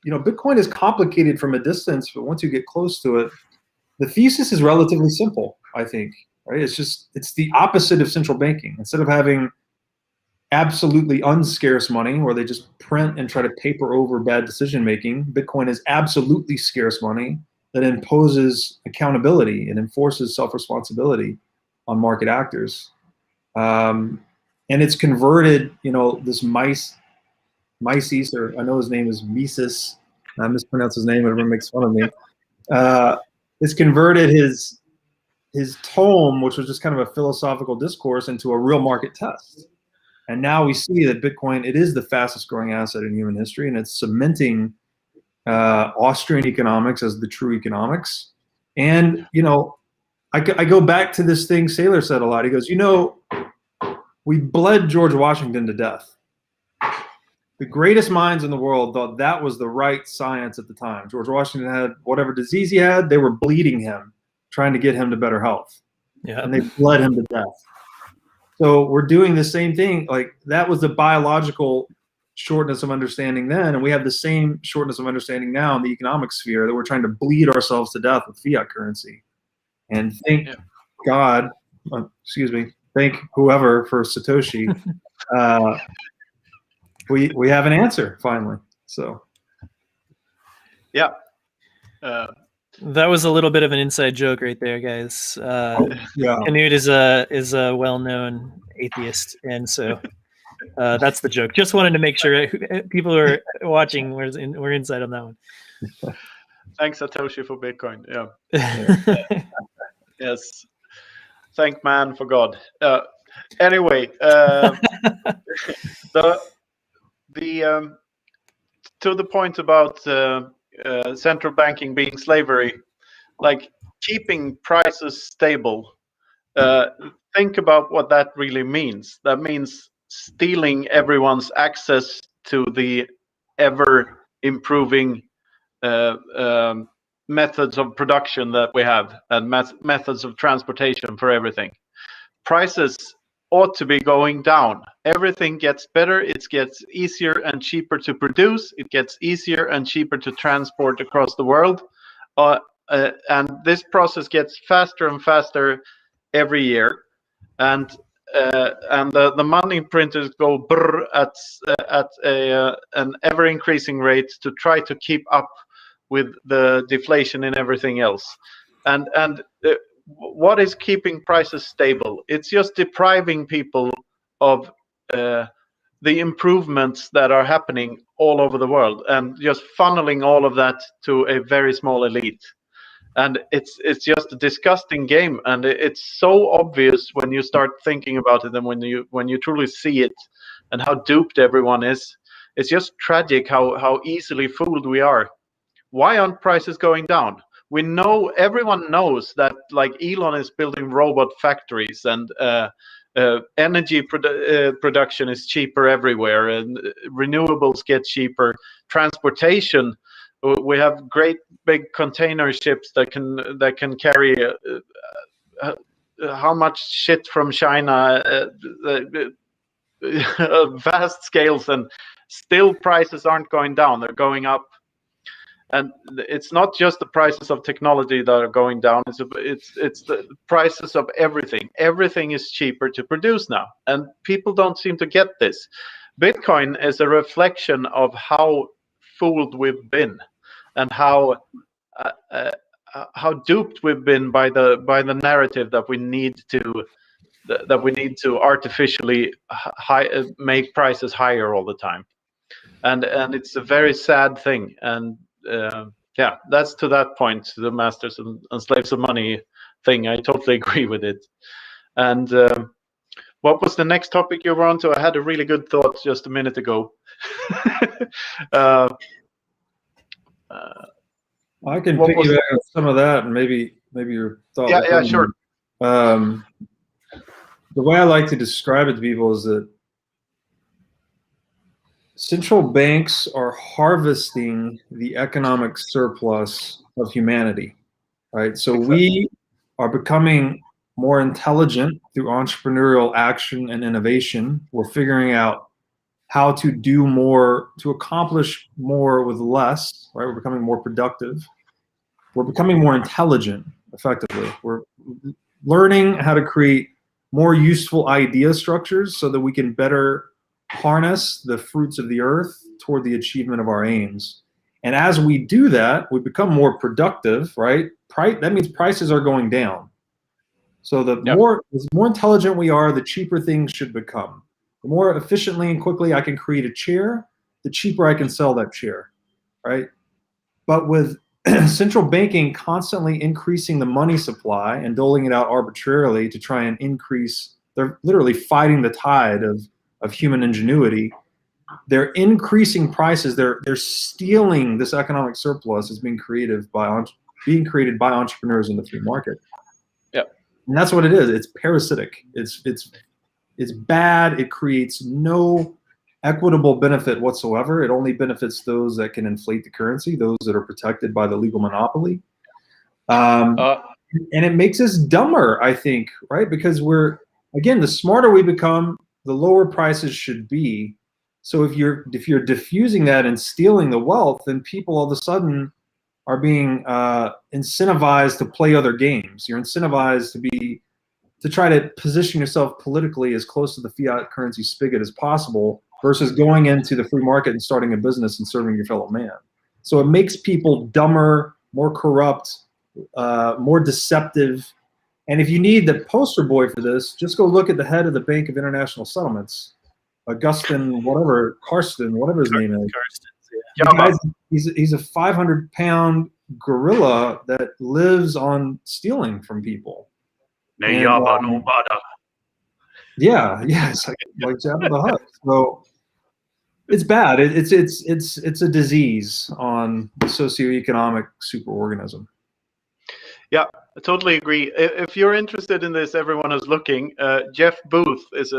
Bitcoin is complicated from a distance, but once you get close to it, the thesis is relatively simple, I think, right? It's the opposite of central banking. Instead of having absolutely unscarce money where they just print and try to paper over bad decision making, Bitcoin is absolutely scarce money that imposes accountability and enforces self-responsibility on market actors. And it's converted, this Mises, or I know his name is Mises, I mispronounce his name, everyone makes fun of me. It's converted his tome, which was just kind of a philosophical discourse, into a real market test. And now we see that Bitcoin, it is the fastest growing asset in human history, and it's cementing Austrian economics as the true economics. And, I go back to this thing Saylor said a lot. He goes, we bled George Washington to death. The greatest minds in the world thought that was the right science at the time. George Washington had whatever disease he had, they were bleeding him, trying to get him to better health. Yeah. And they bled him to death. So we're doing the same thing. Like that was the biological shortness of understanding then, and we have the same shortness of understanding now in the economic sphere, that we're trying to bleed ourselves to death with fiat currency. And thank God, thank whoever for Satoshi. We have an answer finally. So
yeah.
That was a little bit of an inside joke right there, guys. Knut is a well-known atheist, and so that's the joke. Just wanted to make sure people who are watching we're inside on that one.
Thanks, Satoshi, for Bitcoin. Yeah. Yes. Thank man for God. Anyway, to the point about central banking being slavery, like keeping prices stable. Think about what that really means. That means stealing everyone's access to the ever improving methods of production that we have, and methods of transportation for everything. Prices ought to be going down. Everything gets better. It gets easier and cheaper to produce. It gets easier and cheaper to transport across the world. And this process gets faster and faster every year. And the money printers go brr at an ever increasing rate to try to keep up with the deflation in everything else. And what is keeping prices stable? It's just depriving people of the improvements that are happening all over the world, and just funneling all of that to a very small elite. And it's just a disgusting game, and it's so obvious when you start thinking about it, and when you truly see it, and how duped everyone is. It's just tragic how easily fooled we are. Why aren't prices going down? We know, everyone knows that, like, Elon is building robot factories, and energy production is cheaper everywhere, and renewables get cheaper. Transportation, we have great big container ships that can carry how much shit from China, vast scales, and still prices aren't going down, they're going up. And it's not just the prices of technology that are going down, it's the prices of everything. Everything is cheaper to produce now, and people don't seem to get this. Bitcoin is a reflection of how fooled we've been, and how duped we've been by the narrative that we need to artificially make prices higher all the time. And it's a very sad thing. And yeah, that's to that point, the masters and slaves of money thing. I totally agree with it. And what was the next topic you were on to? I had a really good thought just a minute ago.
I can piggyback on some of that, and maybe your thought.
Yeah, sure.
The way I like to describe it to people is that central banks are harvesting the economic surplus of humanity, right? So we are becoming more intelligent through entrepreneurial action and innovation. We're figuring out how to do more, to accomplish more with less, right? We're becoming more productive. We're becoming more intelligent, effectively. We're learning how to create more useful idea structures so that we can better harness the fruits of the earth toward the achievement of our aims. And as we do that, we become more productive, right? That means prices are going down. So the more intelligent we are, the cheaper things should become. The more efficiently and quickly I can create a chair, the cheaper I can sell that chair, right? But with central banking constantly increasing the money supply and doling it out arbitrarily to try and increase, they're literally fighting the tide of human ingenuity. They're increasing prices. They're stealing this economic surplus as being created by entrepreneurs in the free market.
Yeah,
and that's what it is. It's parasitic. It's bad. It creates no equitable benefit whatsoever. It only benefits those that can inflate the currency, those that are protected by the legal monopoly. And it makes us dumber, I think, right? Because again, the smarter we become, the lower prices should be. So if you're diffusing that and stealing the wealth, then people all of a sudden are being incentivized to play other games. You're incentivized to try to position yourself politically as close to the fiat currency spigot as possible, versus going into the free market and starting a business and serving your fellow man. So it makes people dumber, more corrupt, more deceptive. And if you need the poster boy for this, just go look at the head of the Bank of International Settlements, Karsten, whatever his name is.
Yeah.
He's a 500-pound gorilla that lives on stealing from people. Yeah, it's like Jabba the Hutt. So it's bad. It's a disease on the socioeconomic superorganism.
Yeah, I totally agree. If you're interested in this, everyone who's looking, Jeff Booth has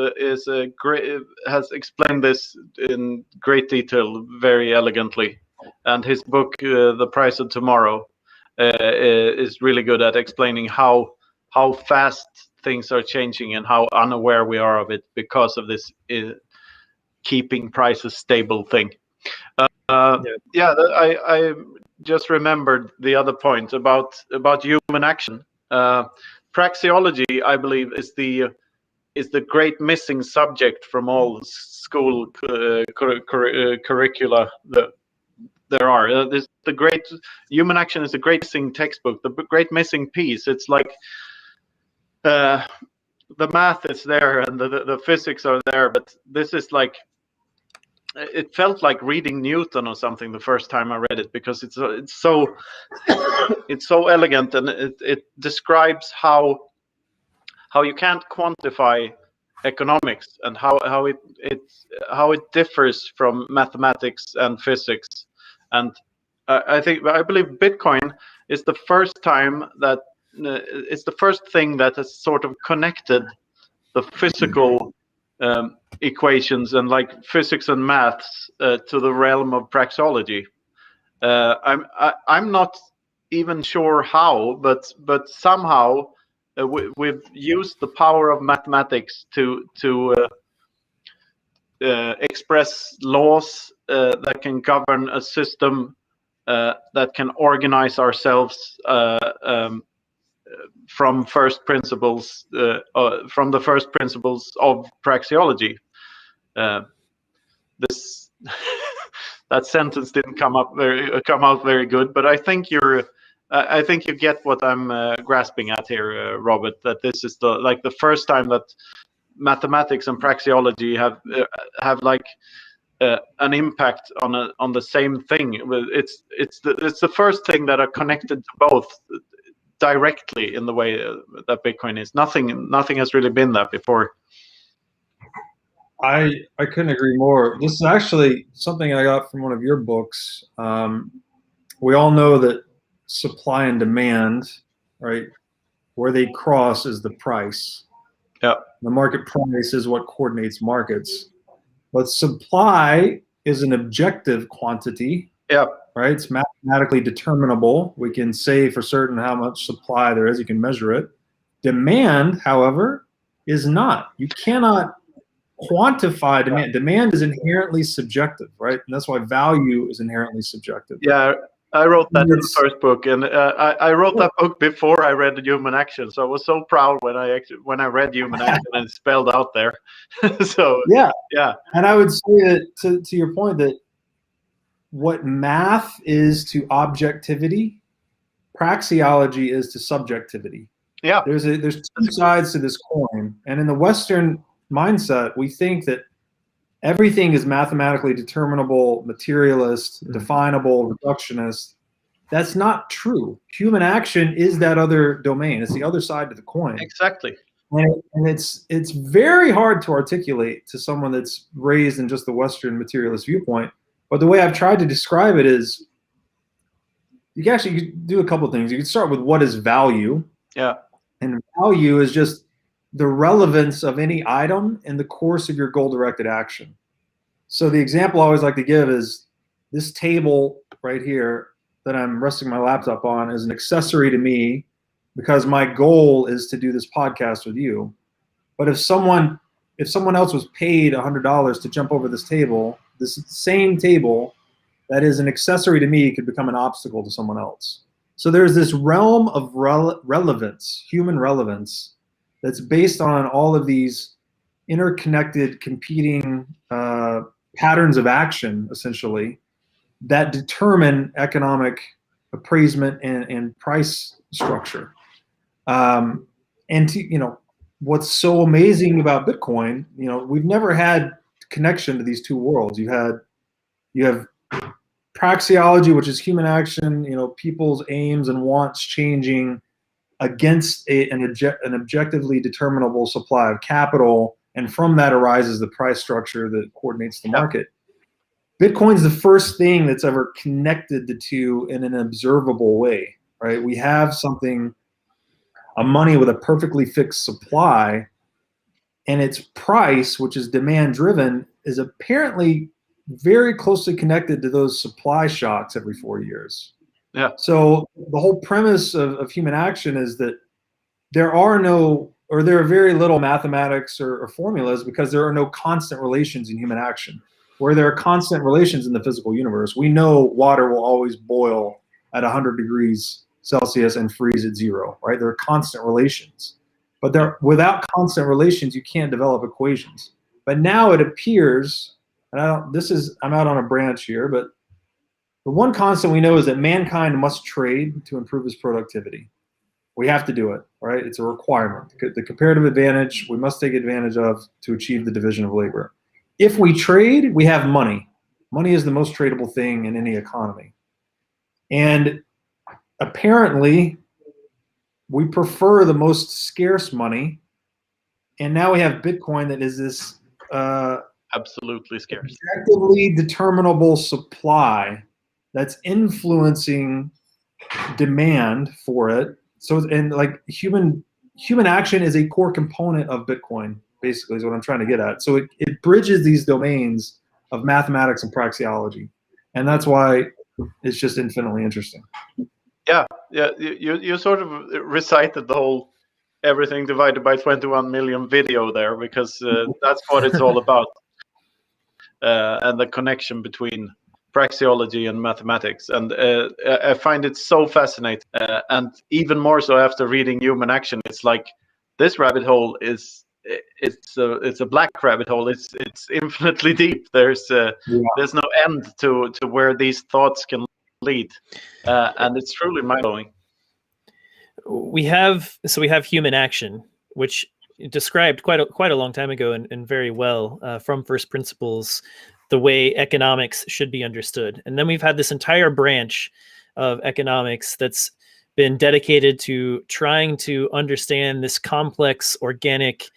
explained this in great detail, very elegantly, and his book, The Price of Tomorrow, is really good at explaining how fast things are changing and how unaware we are of it because of this keeping prices stable thing. I just remembered the other point about human action. Praxeology, I believe, is the great missing subject from all school curricula that there are. The great human action is the great missing textbook, the great missing piece. It's like the math is there and the physics are there, but this is like, it felt like reading Newton or something the first time I read it, because it's so it's so elegant, and it describes how you can't quantify economics and how it differs from mathematics and physics. And I believe Bitcoin is the first time that it's the first thing that has sort of connected the physical equations and like physics and maths to the realm of praxeology. I'm not even sure how, but somehow we've used the power of mathematics to express laws that can govern a system that can organize ourselves from first principles, from the first principles of praxeology. This that sentence didn't come out very good, but I think I think you get what I'm grasping at here, Robert. That this is the first time that mathematics and praxeology have like an impact on the same thing. It's the first thing that are connected to both directly in the way that Bitcoin is. Nothing has really been that before.
I couldn't agree more. This is actually something I got from one of your books. We all know that supply and demand, right, where they cross is the price.
Yeah.
The market price is what coordinates markets. But supply is an objective quantity.
Yeah.
Right? It's mathematically determinable. We can say for certain how much supply there is. You can measure it. Demand, however, is not. You cannot quantify demand. Demand is inherently subjective, right? And that's why value is inherently subjective.
Yeah, I wrote that in the first book, and I wrote that book before I read Human Action. So I was so proud when I read Human Action and it's spelled out there. So
yeah.
And
I would say that to your point, that what math is to objectivity, praxeology is to subjectivity.
Yeah.
There's two sides to this coin, and in the Western mindset, we think that everything is mathematically determinable, materialist, definable, reductionist. That's not true. Human action is that other domain. It's the other side to the coin.
Exactly.
And it's very hard to articulate to someone that's raised in just the Western materialist viewpoint. But the way I've tried to describe it is, you could do a couple of things. You can start with what is value.
Yeah.
And value is just the relevance of any item in the course of your goal-directed action. So the example I always like to give is this table right here that I'm resting my laptop on is an accessory to me because my goal is to do this podcast with you. But if someone else was paid $100 to jump over this table, this same table that is an accessory to me could become an obstacle to someone else. So there's this realm of relevance, human relevance, that's based on all of these interconnected, competing patterns of action, essentially, that determine economic appraisement and price structure. What's so amazing about Bitcoin, we've never had connection to these two worlds. You have praxeology, which is human action, people's aims and wants changing against an objectively determinable supply of capital, and from that arises the price structure that coordinates the market. Bitcoin's the first thing that's ever connected the two in an observable way, right? We have a money with a perfectly fixed supply, and its price, which is demand driven, is apparently very closely connected to those supply shocks every 4 years. Yeah. So the whole premise of human action is that there are no or there are very little mathematics or formulas because there are no constant relations in human action. Where there are constant relations in the physical universe, we know water will always boil at 100 degrees Celsius and freeze at 0, right? There are constant relations. But without constant relations, you can't develop equations. But now it appears, and I'm out on a branch here, but the one constant we know is that mankind must trade to improve its productivity. We have to do it, right? It's a requirement. The comparative advantage we must take advantage of to achieve the division of labor. If we trade, we have money. Money is the most tradable thing in any economy. And apparently, we prefer the most scarce money. And now we have Bitcoin that is this
absolutely scarce,
objectively determinable supply that's influencing demand for it. So, and like human action is a core component of Bitcoin, basically, is what I'm trying to get at. So it bridges these domains of mathematics and praxeology. And that's why it's just infinitely interesting.
Yeah. You sort of recited the whole everything divided by 21 million video there, because that's what it's all about. And the connection between praxeology and mathematics, and I find it so fascinating, and even more so after reading Human Action. It's like this rabbit hole is it's a black rabbit hole. It's infinitely deep. There's no end to where these thoughts can lead, and it's truly mind-blowing.
We have Human Action, which described quite a long time ago and very well from first principles the way economics should be understood. And then we've had this entire branch of economics that's been dedicated to trying to understand this complex, organic,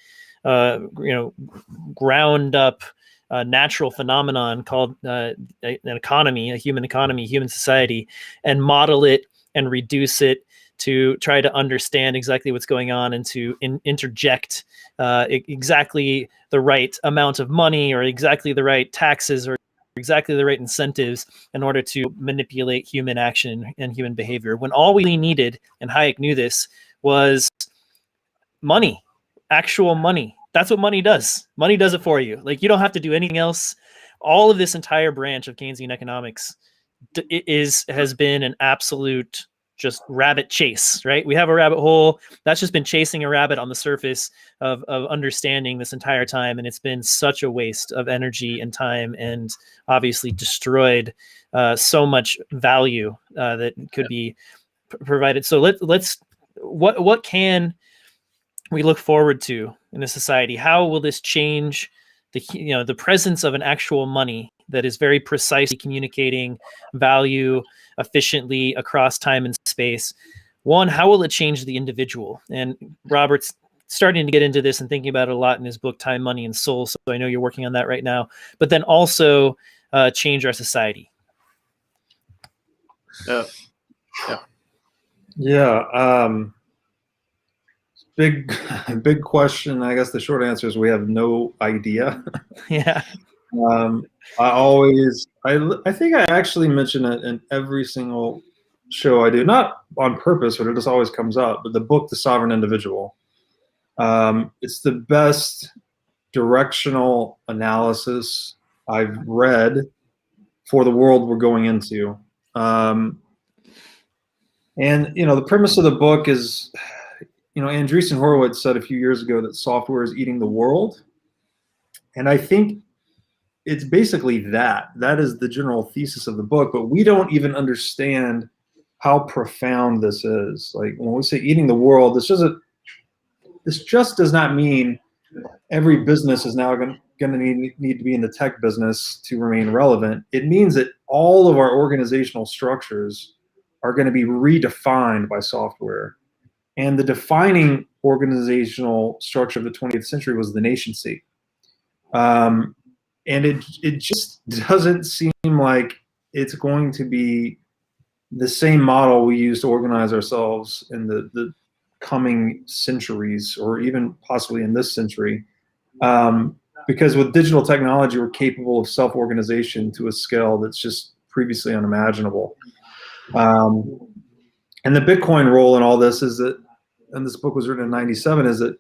ground up natural phenomenon called an economy, a human society, and model it and reduce it to try to understand exactly what's going on and to interject exactly the right amount of money or exactly the right taxes or exactly the right incentives in order to manipulate human action and human behavior. When all we needed, and Hayek knew this, was money, actual money. That's what money does. Money does it for you. Like, you don't have to do anything else. All of this entire branch of Keynesian economics has been an absolute just rabbit chase, right? We have a rabbit hole that's just been chasing a rabbit on the surface of understanding this entire time. And it's been such a waste of energy and time, and obviously destroyed so much value that could be provided. So what can we look forward to in a society? How will this change the presence of an actual money that is very precisely communicating value efficiently across time and space? One, how will it change the individual? And Robert's starting to get into this and thinking about it a lot in his book, Time, Money, and Soul. So I know you're working on that right now. But then also change our society.
Big question. I guess the short answer is we have no idea.
Yeah.
I think I actually mention it in every single show I do, not on purpose, but it just always comes up. But the book, The Sovereign Individual, it's the best directional analysis I've read for the world we're going into. And the premise of the book is, Andreessen Horowitz said a few years ago that software is eating the world. And I think it's basically that is the general thesis of the book, but we don't even understand how profound this is. Like, when we say eating the world, this just does not mean every business is now going to need to be in the tech business to remain relevant. It means that all of our organizational structures are going to be redefined by software. And the defining organizational structure of the 20th century was the nation state. And it just doesn't seem like it's going to be the same model we use to organize ourselves in the coming centuries, or even possibly in this century. Because with digital technology, we're capable of self-organization to a scale that's just previously unimaginable. And the Bitcoin role in all this is that, and this book was written in '97, is that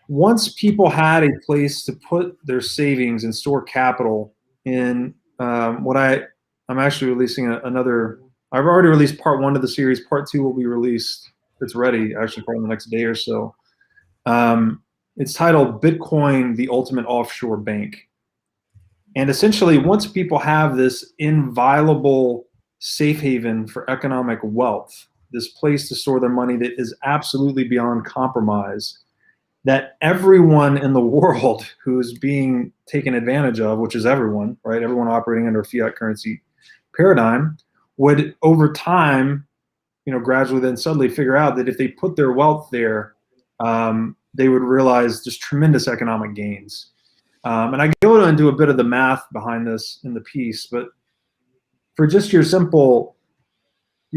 once people had a place to put their savings and store capital in I'm actually releasing another. I've already released part 1 of the series. Part 2 will be released. It's ready actually probably in the next day or so. It's titled Bitcoin, the Ultimate Offshore Bank. And essentially, once people have this inviolable safe haven for economic wealth, this place to store their money that is absolutely beyond compromise, that everyone in the world who's being taken advantage of, which is everyone, right? Everyone operating under a fiat currency paradigm, would over time, gradually then suddenly figure out that if they put their wealth there, they would realize just tremendous economic gains. And I go into a bit of the math behind this in the piece, but for just your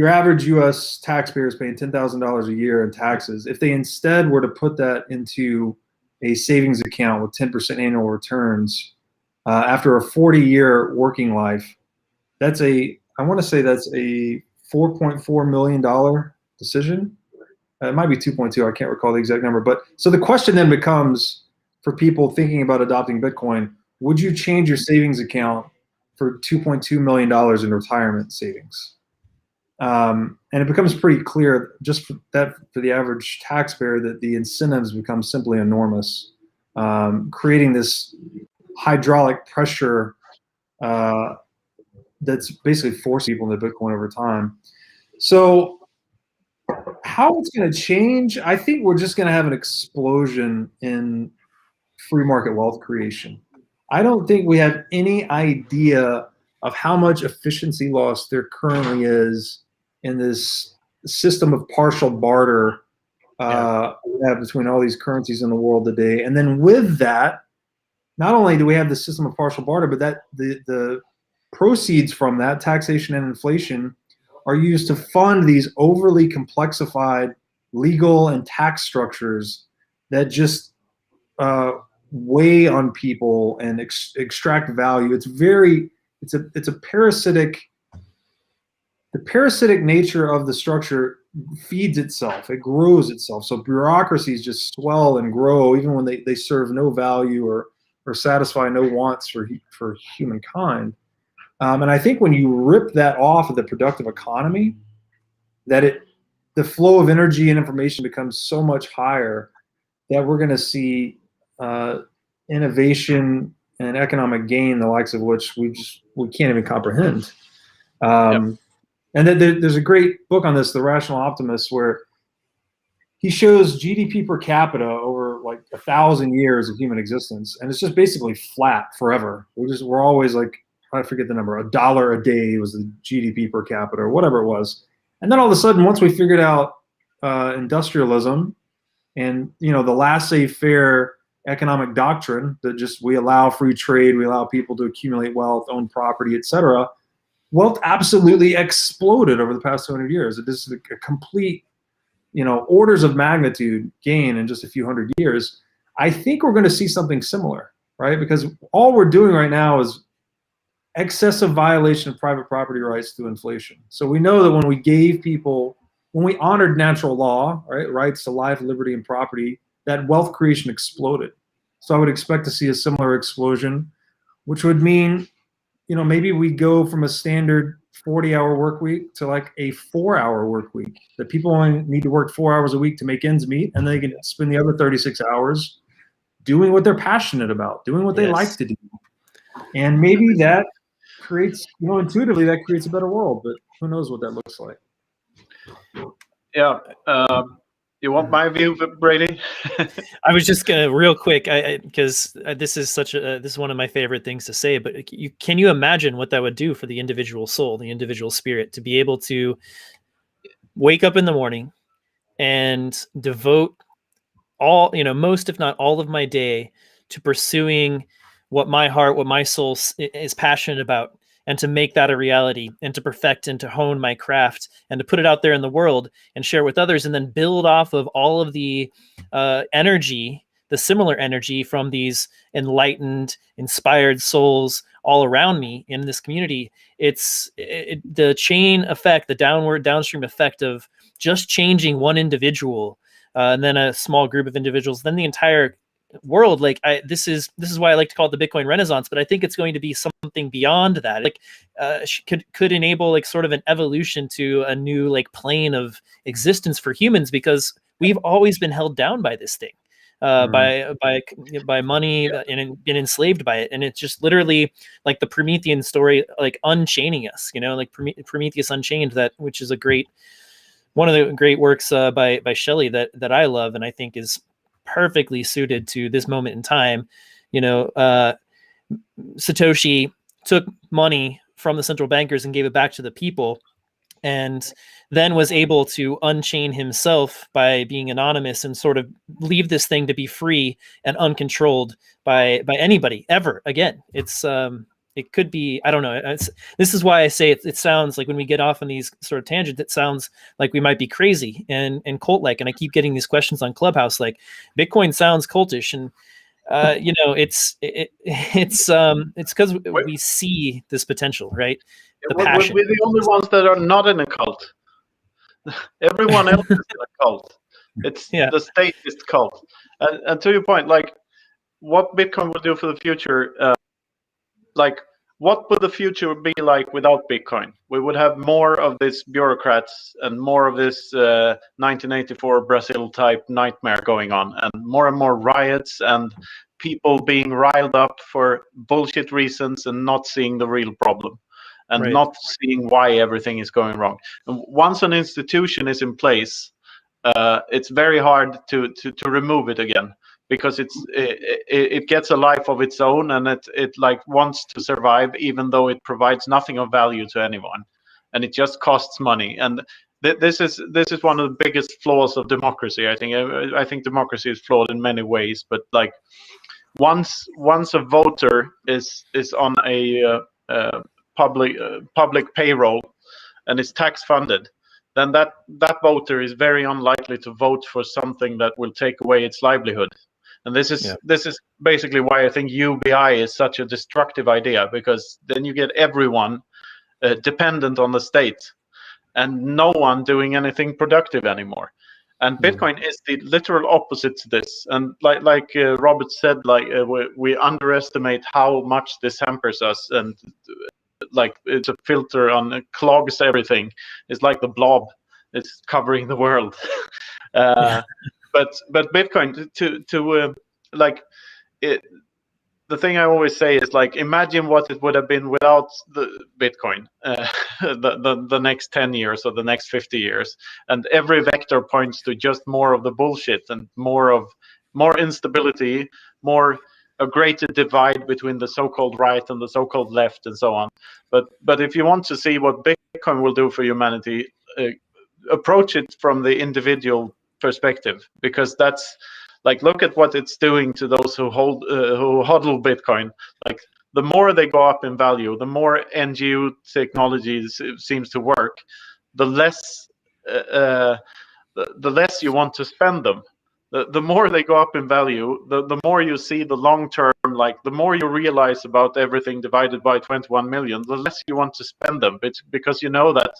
average U.S. taxpayer is paying $10,000 a year in taxes. If they instead were to put that into a savings account with 10% annual returns, after a 40-year working life, I want to say that's a $4.4 million decision. It might be 2.2. I can't recall the exact number. But so the question then becomes, for people thinking about adopting Bitcoin, would you change your savings account for $2.2 million in retirement savings? And it becomes pretty clear just for the average taxpayer that the incentives become simply enormous, creating this hydraulic pressure that's basically forcing people into Bitcoin over time. So how it's going to change, I think we're just going to have an explosion in free market wealth creation. I don't think we have any idea of how much efficiency loss there currently is in this system of partial barter we have between all these currencies in the world today. And then with that, not only do we have the system of partial barter, but that the proceeds from that, taxation and inflation, are used to fund these overly complexified legal and tax structures that just weigh on people and extract value. It's a parasitic. The parasitic nature of the structure feeds itself. It grows itself. So bureaucracies just swell and grow, even when they serve no value or satisfy no wants for humankind. And I think when you rip that off of the productive economy, the flow of energy and information becomes so much higher that we're going to see innovation and economic gain, the likes of which we can't even comprehend. And then there's a great book on this, The Rational Optimist, where he shows GDP per capita over like 1,000 years of human existence, and it's just basically flat forever. We're always like, I forget the number, $1 a day was the GDP per capita or whatever it was. And then all of a sudden, once we figured out industrialism and the laissez-faire economic doctrine that just we allow free trade, we allow people to accumulate wealth, own property, etc., wealth absolutely exploded over the past 200 years. It is a complete, orders of magnitude gain in just a few hundred years. I think we're going to see something similar, right? Because all we're doing right now is excessive violation of private property rights through inflation. So we know that when we honored natural law, right, rights to life, liberty, and property, that wealth creation exploded. So I would expect to see a similar explosion, which would mean, maybe we go from a standard 40-hour work week to like a 4-hour work week, that people only need to work 4 hours a week to make ends meet, and they can spend the other 36 hours doing what they're passionate about, doing what they like to do. And maybe that creates, intuitively, that creates a better world, but who knows what that looks like.
Yeah. You want my view, Brady?
I was just gonna real quick, because this is one of my favorite things to say. But can you imagine what that would do for the individual soul, the individual spirit, to be able to wake up in the morning and devote all, most if not all of my day to pursuing what my heart, what my soul is passionate about, and to make that a reality, and to perfect and to hone my craft, and to put it out there in the world and share with others, and then build off of all of the energy, the similar energy from these enlightened, inspired souls all around me in this community. It's the chain effect, the downstream effect of just changing one individual and then a small group of individuals, then the entire world. Like this is why I like to call it the Bitcoin Renaissance, but I think it's going to be something beyond that. Like could enable like sort of an evolution to a new like plane of existence for humans, because we've always been held down by this thing, by money, and been enslaved by it. And it's just literally like the Promethean story, like unchaining us, like Prometheus Unchained, which is one of the great works by Shelley that I love, and I think is perfectly suited to this moment in time. Satoshi took money from the central bankers and gave it back to the people, and then was able to unchain himself by being anonymous and sort of leave this thing to be free and uncontrolled by anybody ever again. It could be, I don't know. This is why I say it sounds like, when we get off on these sort of tangents, it sounds like we might be crazy and cult-like. And I keep getting these questions on Clubhouse, like Bitcoin sounds cultish, and it's because we see this potential, right? The passion.
We're the only ones that are not in a cult. Everyone else is in a cult. It's the statist cult. And to your point, like what Bitcoin will do for the future. Like, what would the future be like without Bitcoin? We would have more of these bureaucrats and more of this 1984 Brazil type nightmare going on, and more riots and people being riled up for bullshit reasons and not seeing the real problem and not seeing why everything is going wrong. And once an institution is in place, it's very hard to remove it again, because it gets a life of its own, and it like wants to survive, even though it provides nothing of value to anyone, and it just costs money. And this is one of the biggest flaws of democracy. I think democracy is flawed in many ways, but like once a voter is on a public payroll and is tax funded, then that voter is very unlikely to vote for something that will take away its livelihood. And this is basically why I think UBI is such a destructive idea, because then you get everyone dependent on the state and no one doing anything productive anymore. And Bitcoin is the literal opposite to this. And like Robert said, like we underestimate how much this hampers us, and like it's a filter on, it clogs everything. It's like the blob, it's covering the world. But Bitcoin to like it. The thing I always say is, like, imagine what it would have been without the Bitcoin, the next 10 years or the next 50 years, and every vector points to just more of the bullshit and more instability, a greater divide between the so-called right and the so-called left, and so on. But if you want to see what Bitcoin will do for humanity, approach it from the individual perspective, because that's like, look at what it's doing to those who hodl Bitcoin. Like, the more they go up in value, the more NGO technologies seems to work, the less you want to spend them. The more they go up in value, the more you see the long term, like the more you realize about everything divided by 21 million, the less you want to spend them. It's because you know that,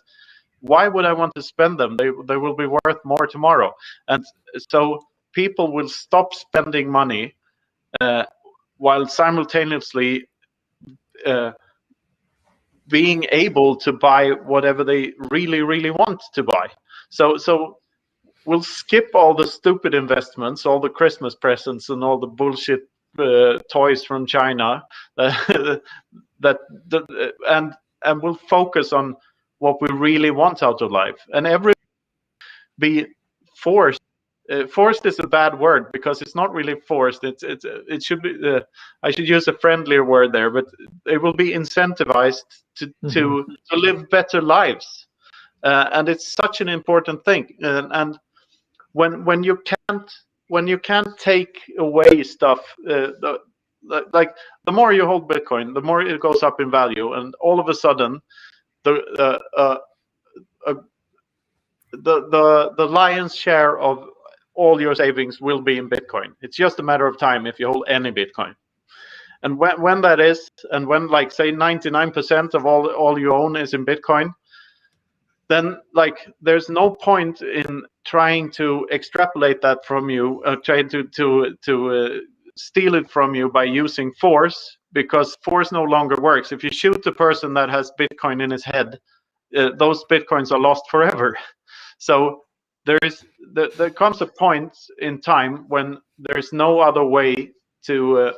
why would I want to spend them? They will be worth more tomorrow. And so people will stop spending money while simultaneously being able to buy whatever they really, really want to buy. So we'll skip all the stupid investments, all the Christmas presents, and all the bullshit toys from China, and we'll focus on what we really want out of life. And be forced. Forced is a bad word, because it's not really forced. It should be. I should use a friendlier word there, but it will be incentivized to live better lives, and it's such an important thing. And when you can't take away stuff, like the more you hold Bitcoin, the more it goes up in value, and all of a sudden, the lion's share of all your savings will be in Bitcoin. It's just a matter of time if you hold any Bitcoin. And when that is, and when, like, say 99% of all you own is in Bitcoin, then like there's no point in trying to extrapolate that from you, trying to steal it from you by using force, because force no longer works. If you shoot the person that has Bitcoin in his head, those Bitcoins are lost forever. So there comes a point in time when there's no other way to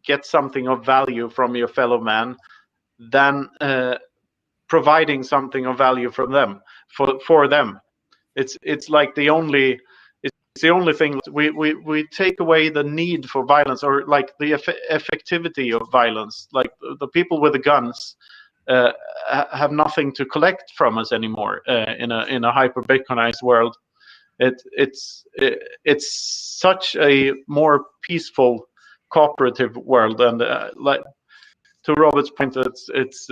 get something of value from your fellow man than providing something of value from them for them. It's like the only thing. We take away the need for violence, or like the effectivity of violence. Like the people with the guns have nothing to collect from us anymore in a hyper Bitcoinized world. It's such a more peaceful cooperative world, and like to Robert's point, it's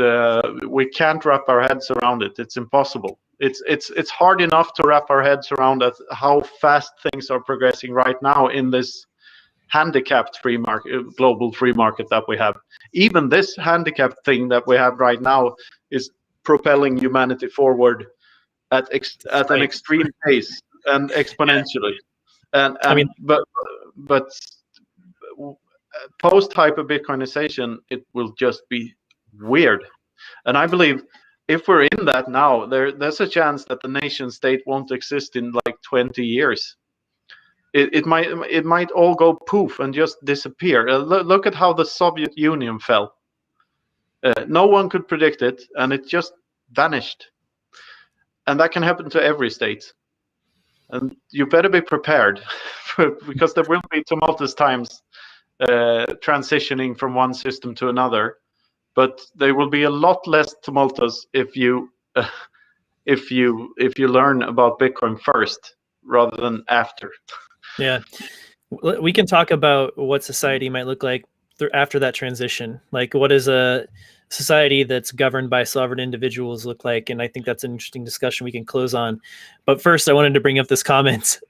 we can't wrap our heads around it. It's impossible. It's hard enough to wrap our heads around how fast things are progressing right now in this handicapped free market, global free market that we have. Even this handicapped thing that we have right now is propelling humanity forward at an extreme pace and exponentially. And
I mean,
but post hyper Bitcoinization, it will just be weird. And I believe if we're in that now, there's a chance that the nation state won't exist in like 20 years. It might all go poof and just disappear. Look at how the Soviet Union fell. No one could predict it, and it just vanished. And that can happen to every state. And you better be prepared, because there will be tumultuous times transitioning from one system to another. But they will be a lot less tumultuous if you learn about Bitcoin first rather than after.
Yeah, we can talk about what society might look like after that transition. Like, what does a society that's governed by sovereign individuals look like? And I think that's an interesting discussion we can close on. But first, I wanted to bring up this comment.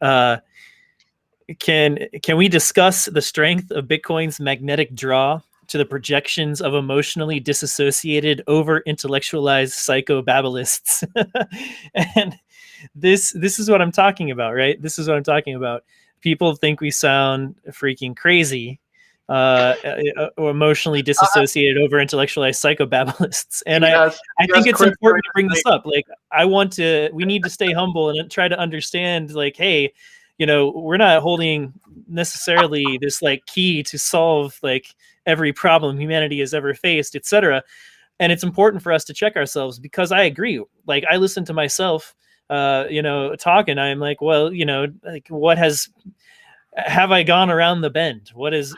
Can we discuss the strength of Bitcoin's magnetic draw to the projections of emotionally disassociated, over-intellectualized psychobabblists? And this is what I'm talking about, right? This is what I'm talking about. People think we sound freaking crazy, or emotionally disassociated, over-intellectualized psychobabblists. And
yes,
I think it's important to bring this up. Like, we need to stay humble and try to understand, like, hey, we're not holding necessarily this like key to solve like every problem humanity has ever faced, etc. And it's important for us to check ourselves, because I agree. Like, I listen to myself, talk, and I'm like, well, like, have I gone around the bend? What has,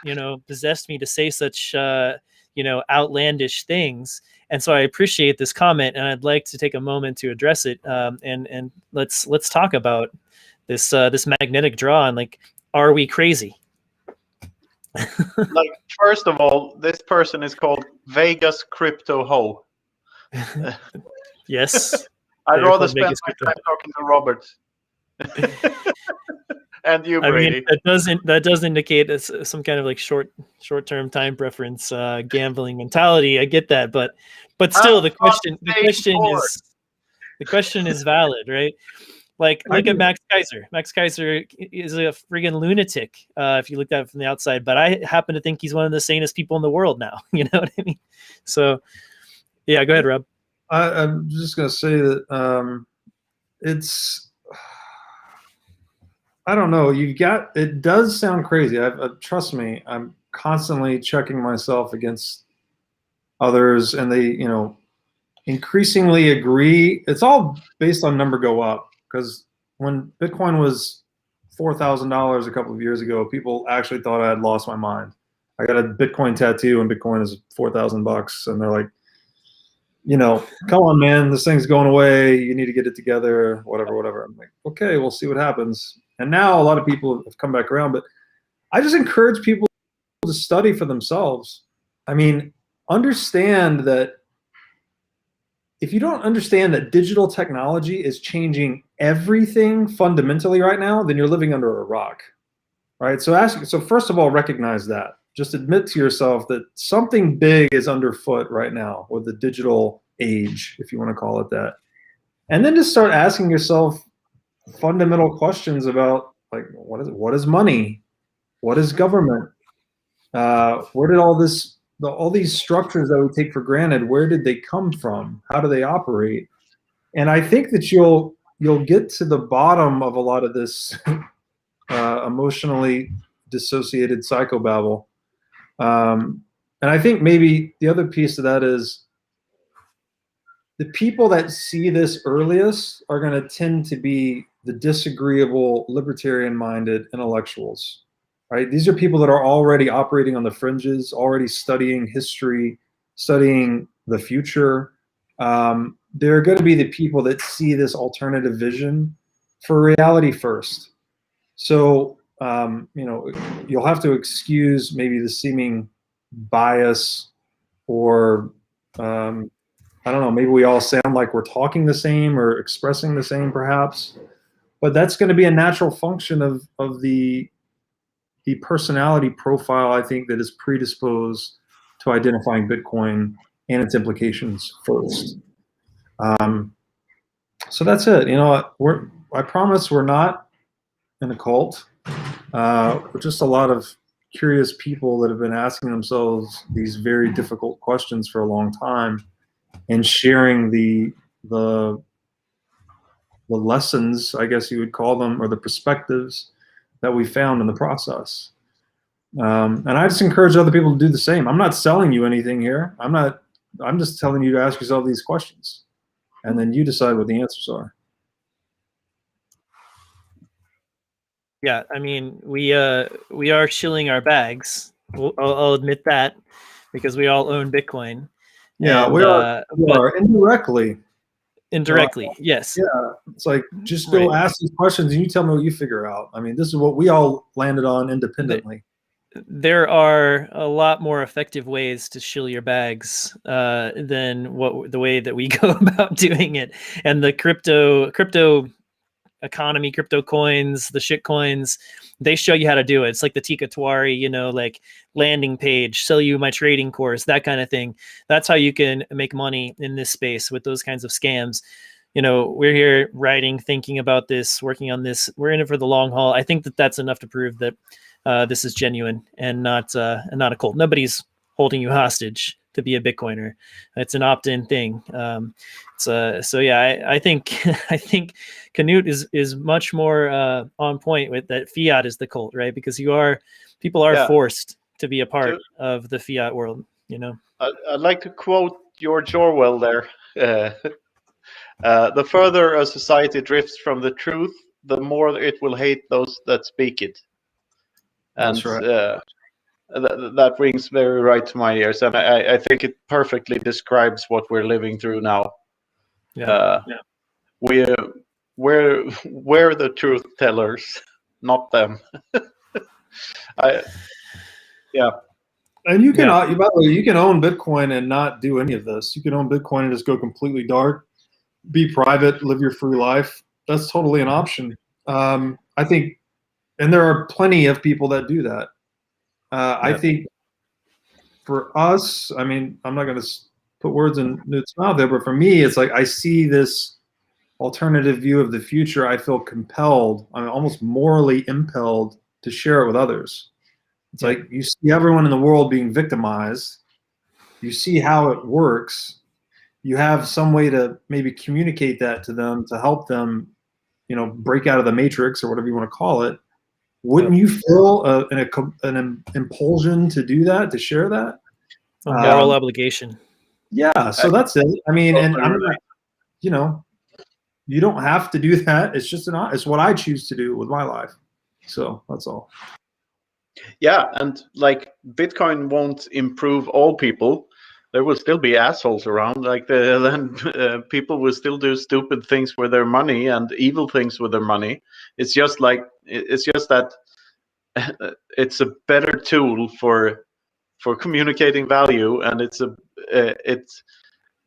possessed me to say such, outlandish things? And so I appreciate this comment, and I'd like to take a moment to address it. And let's talk about this magnetic draw, and like, are we crazy?
Like, first of all, this person is called Vegas Crypto Ho.
Yes.
I'd rather spend my time talking to Robert. And you, Brady.
I mean, that does indicate some kind of like short-term time preference, gambling mentality. I get that, but still, the question is valid, right? Like, look at Max Kaiser. Max Kaiser is a friggin' lunatic, if you look at it from the outside. But I happen to think he's one of the sanest people in the world now. You know what I mean? So, yeah, go ahead, Rob.
I'm just going to say that it's, I don't know. It does sound crazy. Trust me, I'm constantly checking myself against others, and they, increasingly agree. It's all based on number go up, because when Bitcoin was $4,000 a couple of years ago, people actually thought I had lost my mind. I got a Bitcoin tattoo, and Bitcoin is $4,000, and they're like, come on, man, this thing's going away. You need to get it together, whatever. I'm like, okay, we'll see what happens. And now a lot of people have come back around, but I just encourage people to study for themselves. I mean, understand that if you don't understand that digital technology is changing everything fundamentally right now, then you're living under a rock, right? So first of all, recognize that. Just admit to yourself that something big is underfoot right now with the digital age, if you want to call it that. and then just start asking yourself fundamental questions about, like, what is money? What is government? Where did all these structures that we take for granted, where did they come from? How do they operate? And I think that you'll get to the bottom of a lot of this emotionally dissociated psychobabble. And I think maybe the other piece of that is the people that see this earliest are going to tend to be the disagreeable, libertarian-minded intellectuals, right? These are people that are already operating on the fringes, already studying history, studying the future. They're going to be the people that see this alternative vision for reality first. So, you'll have to excuse maybe the seeming bias, or I don't know, maybe we all sound like we're talking the same or expressing the same, perhaps. But that's going to be a natural function of the personality profile, I think, that is predisposed to identifying Bitcoin and its implications first. So that's it. I promise we're not in a cult. We're just a lot of curious people that have been asking themselves these very difficult questions for a long time, and sharing the lessons, I guess you would call them, or the perspectives that we found in the process. And I just encourage other people to do the same. I'm not selling you anything here. I'm just telling you to ask yourself these questions, and then you decide what the answers are.
Yeah, I mean, we are shilling our bags. I'll admit that, because we all own Bitcoin.
Yeah,
and,
we are indirectly.
Indirectly, yes.
Yeah, it's like, just go ask these questions and you tell me what you figure out. I mean, this is what we all landed on independently.
There are a lot more effective ways to shill your bags than the way that we go about doing it. And the crypto economy, crypto coins, the shit coins, they show you how to do it. It's like the Tikatwari, like landing page, sell you my trading course, that kind of thing. That's how you can make money in this space with those kinds of scams. We're here writing, thinking about this, working on this. We're in it for the long haul. I think that that's enough to prove that this is genuine and not a cult. Nobody's holding you hostage to be a Bitcoiner. It's an opt-in thing. So yeah, I think Knut is much more on point with that. Fiat is the cult, right? Because people are forced to be a part of the fiat world.
I'd like to quote George Orwell there. The further a society drifts from the truth, the more it will hate those that speak it. And
that's right.
That rings very right to my ears, and I think it perfectly describes what we're living through now. We're the truth tellers, not them.
And you can, by the way, you can own Bitcoin and not do any of this. You can own Bitcoin and just go completely dark, be private, live your free life. That's totally an option. I think, and there are plenty of people that do that. I think for us, I mean, I'm not going to put words in Knut's mouth there, but for me, it's like, I see this alternative view of the future. I feel compelled, I'm almost morally impelled to share it with others. It's like, you see everyone in the world being victimized. You see how it works. You have some way to maybe communicate that to them, to help them, break out of the matrix, or whatever you want to call it. Wouldn't you feel an impulsion to do that, to share that?
A moral obligation.
Yeah, so that's it. I mean, and I'm not, you don't have to do that. It's just it's what I choose to do with my life. So that's all.
Yeah, and like, Bitcoin won't improve all people. There will still be assholes around. Like, people will still do stupid things with their money and evil things with their money. It's just that it's a better tool for communicating value, and it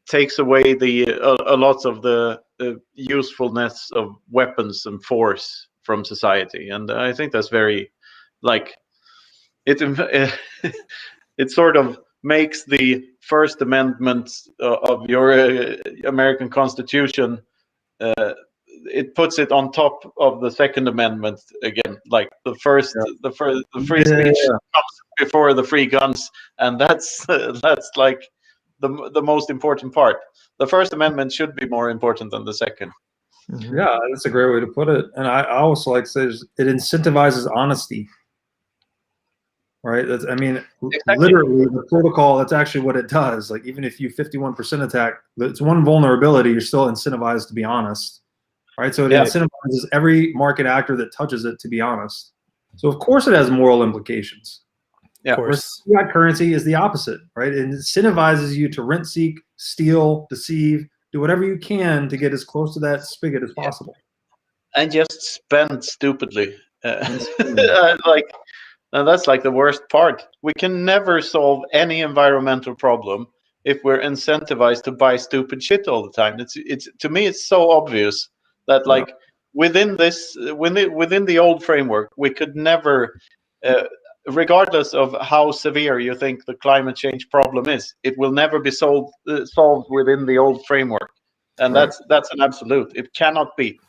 takes away a lot of the usefulness of weapons and force from society. And I think that's very, like, it sort of makes the First Amendment of your American Constitution it puts it on top of the Second Amendment again. Like the free speech comes before the free guns, and that's like the most important part. The First Amendment should be more important than the second.
Yeah, that's a great way to put it. And I also like to say it incentivizes honesty, right? I mean, literally the protocol, that's actually what it does. Like even if you 51% attack, it's one vulnerability, you're still incentivized to be honest, right? So it incentivizes every market actor that touches it to be honest. So of course it has moral implications.
Yeah,
of course.
Fiat currency is the opposite, right? It incentivizes you to rent seek, steal, deceive, do whatever you can to get as close to that spigot as possible.
And just spend stupidly. Like, and that's like the worst part. We can never solve any environmental problem if we're incentivized to buy stupid shit all the time. It's to me, it's so obvious that like within the old framework, we could never, regardless of how severe you think the climate change problem is, it will never be solved within the old framework, and that's an absolute. It cannot be.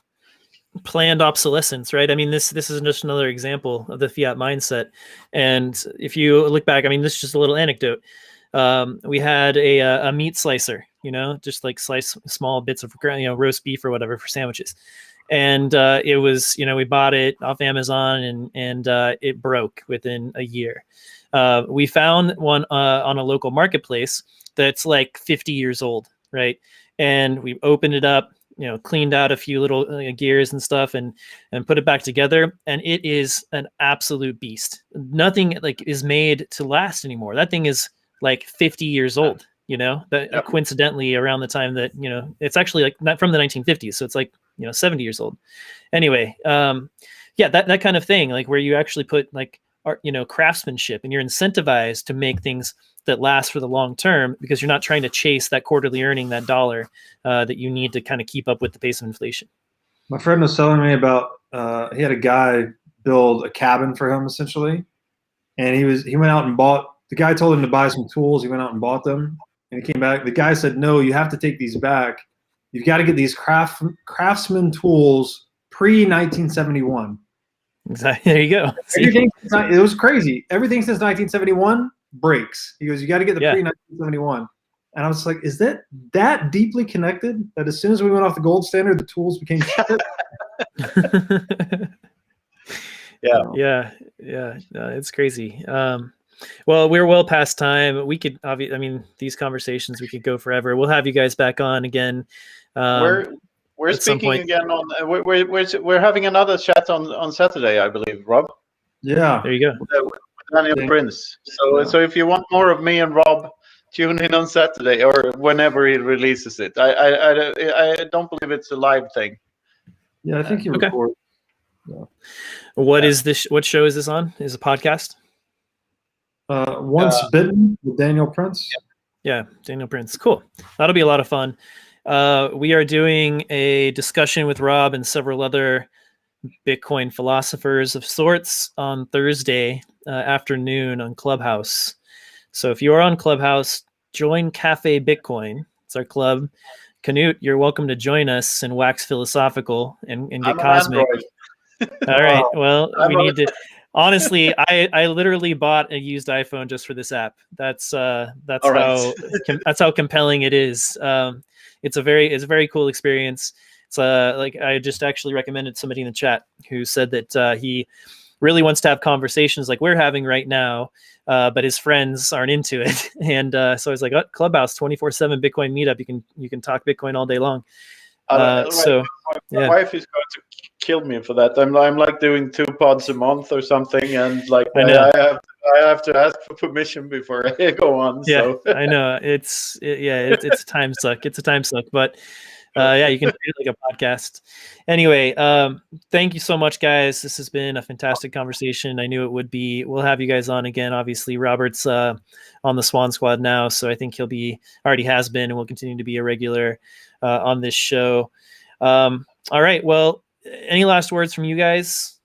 Planned obsolescence, right? I mean, this is just another example of the fiat mindset. And if you look back, I mean, this is just a little anecdote. We had a meat slicer, just like slice small bits of roast beef or whatever for sandwiches. And it was, we bought it off Amazon and it broke within a year. We found one on a local marketplace that's like 50 years old, right? And we opened it up, cleaned out a few little gears and stuff and put it back together. And it is an absolute beast. Nothing like is made to last anymore. That thing is like 50 years old, coincidentally around the time that, it's actually like not from the 1950s. So it's like, 70 years old. Anyway, that kind of thing, like where you actually put like art, craftsmanship, and you're incentivized to make things that last for the long term because you're not trying to chase that quarterly earning, that dollar that you need to kind of keep up with the pace of inflation.
My friend was telling me about he had a guy build a cabin for him essentially, and he went out and bought. The guy told him to buy some tools. He went out and bought them, and he came back. The guy said, "No, you have to take these back. You've got to get these craftsman tools pre-1971."
Exactly. There you go.
It was crazy. Everything since 1971 breaks. He goes, "You got to get the pre-1971." And I was like, "Is that deeply connected? That as soon as we went off the gold standard, the tools became shit?"
Yeah. It's crazy. Well, we're well past time. We could obviously, I mean, these conversations, we could go forever. We'll have you guys back on again.
We're speaking again on. We're having another chat on Saturday, I believe, Rob.
Yeah.
There you go.
With Daniel Prince. So if you want more of me and Rob, tune in on Saturday or whenever he releases it. I don't believe it's a live thing.
Yeah, I think you record. Yeah.
What is this? What show is this on? Is it a podcast?
Once Bitten with Daniel Prince.
Yeah, Daniel Prince. Cool. That'll be a lot of fun. We are doing a discussion with Rob and several other Bitcoin philosophers of sorts on Thursday afternoon on Clubhouse. So if you are on Clubhouse, join Cafe Bitcoin. It's our club. Knut, you're welcome to join us and wax philosophical and get cosmic. All right. Well, we need to. Honestly, I literally bought a used iPhone just for this app. That's how compelling it is. It's a very cool experience. It's like I just actually recommended somebody in the chat who said that he really wants to have conversations like we're having right now, but his friends aren't into it. And so I was like, Clubhouse 24/7 Bitcoin meetup. You can talk Bitcoin all day long.
My wife is going to kill me for that. I'm like doing 2 pods a month or something, and like I have to ask for permission before I go on.
Yeah,
so.
I know it's a time suck. It's a time suck, but you can treat it like a podcast. Anyway, thank you so much, guys. This has been a fantastic conversation. I knew it would be. We'll have you guys on again. Obviously, Robert's on the Swan Squad now, so I think already has been, and will continue to be a regular on this show. All right. Well, any last words from you guys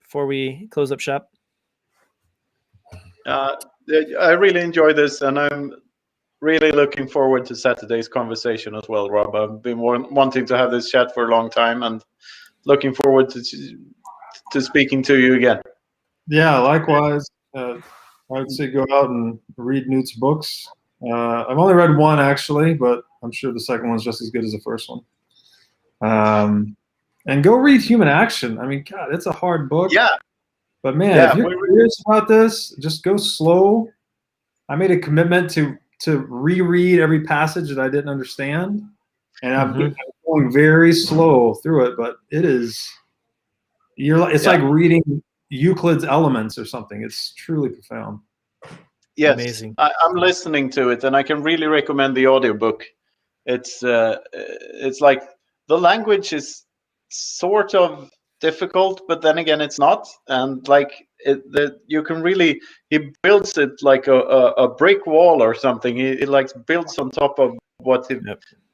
before we close up shop?
I really enjoy this, and really looking forward to Saturday's conversation as well, Rob. I've been wanting to have this chat for a long time, and looking forward to speaking to you again.
Yeah, likewise. I would say go out and read Knut's books. I've only read one actually, but I'm sure the second one's just as good as the first one. And go read Human Action. I mean, God, it's a hard book.
Yeah.
But man, if you're curious about this, just go slow. I made a commitment to reread every passage that I didn't understand, and I'm going very slow through it. But it's like reading Euclid's Elements or something. It's truly profound.
Yes,
amazing.
I'm listening to it, and I can really recommend the audiobook. It's like the language is sort of difficult, but then again, it's not. And like you can really, he builds it like a brick wall or something. He like builds on top of what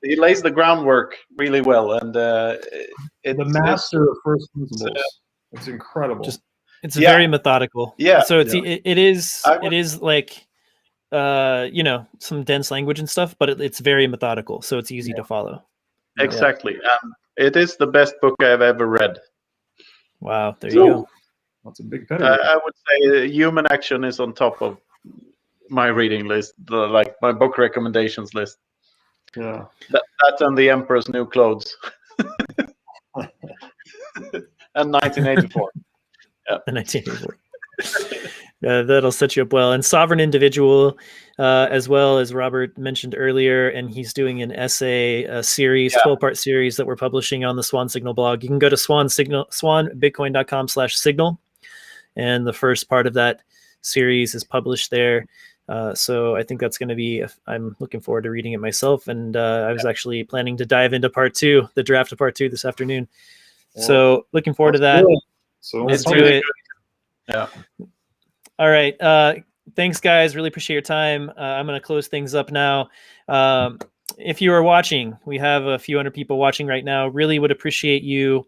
he lays the groundwork really well. And
the master of first principles. It's incredible.
It's very methodical.
Yeah.
So it is like some dense language and stuff, but it's very methodical, so it's easy to follow.
Exactly. It is the best book I've ever read.
Wow, there you go.
That's a big pedigree.
I would say Human Action is on top of my reading list, like my book recommendations list.
Yeah.
That and The Emperor's New Clothes. And 1984. Yeah.
1984. That'll set you up well. And Sovereign Individual, as well as Robert mentioned earlier, and he's doing an essay series, 12-part series that we're publishing on the Swan Signal blog. You can go to swanbitcoin.com/signal, and the first part of that series is published there. So I think that's going to be, I'm looking forward to reading it myself. And I was actually planning to dive into part 2, the draft of part 2 this afternoon. So looking forward to that.
So
let's do it. Yeah. All right. Thanks, guys. Really appreciate your time. I'm going to close things up now. If you are watching, we have a few hundred people watching right now. Really would appreciate you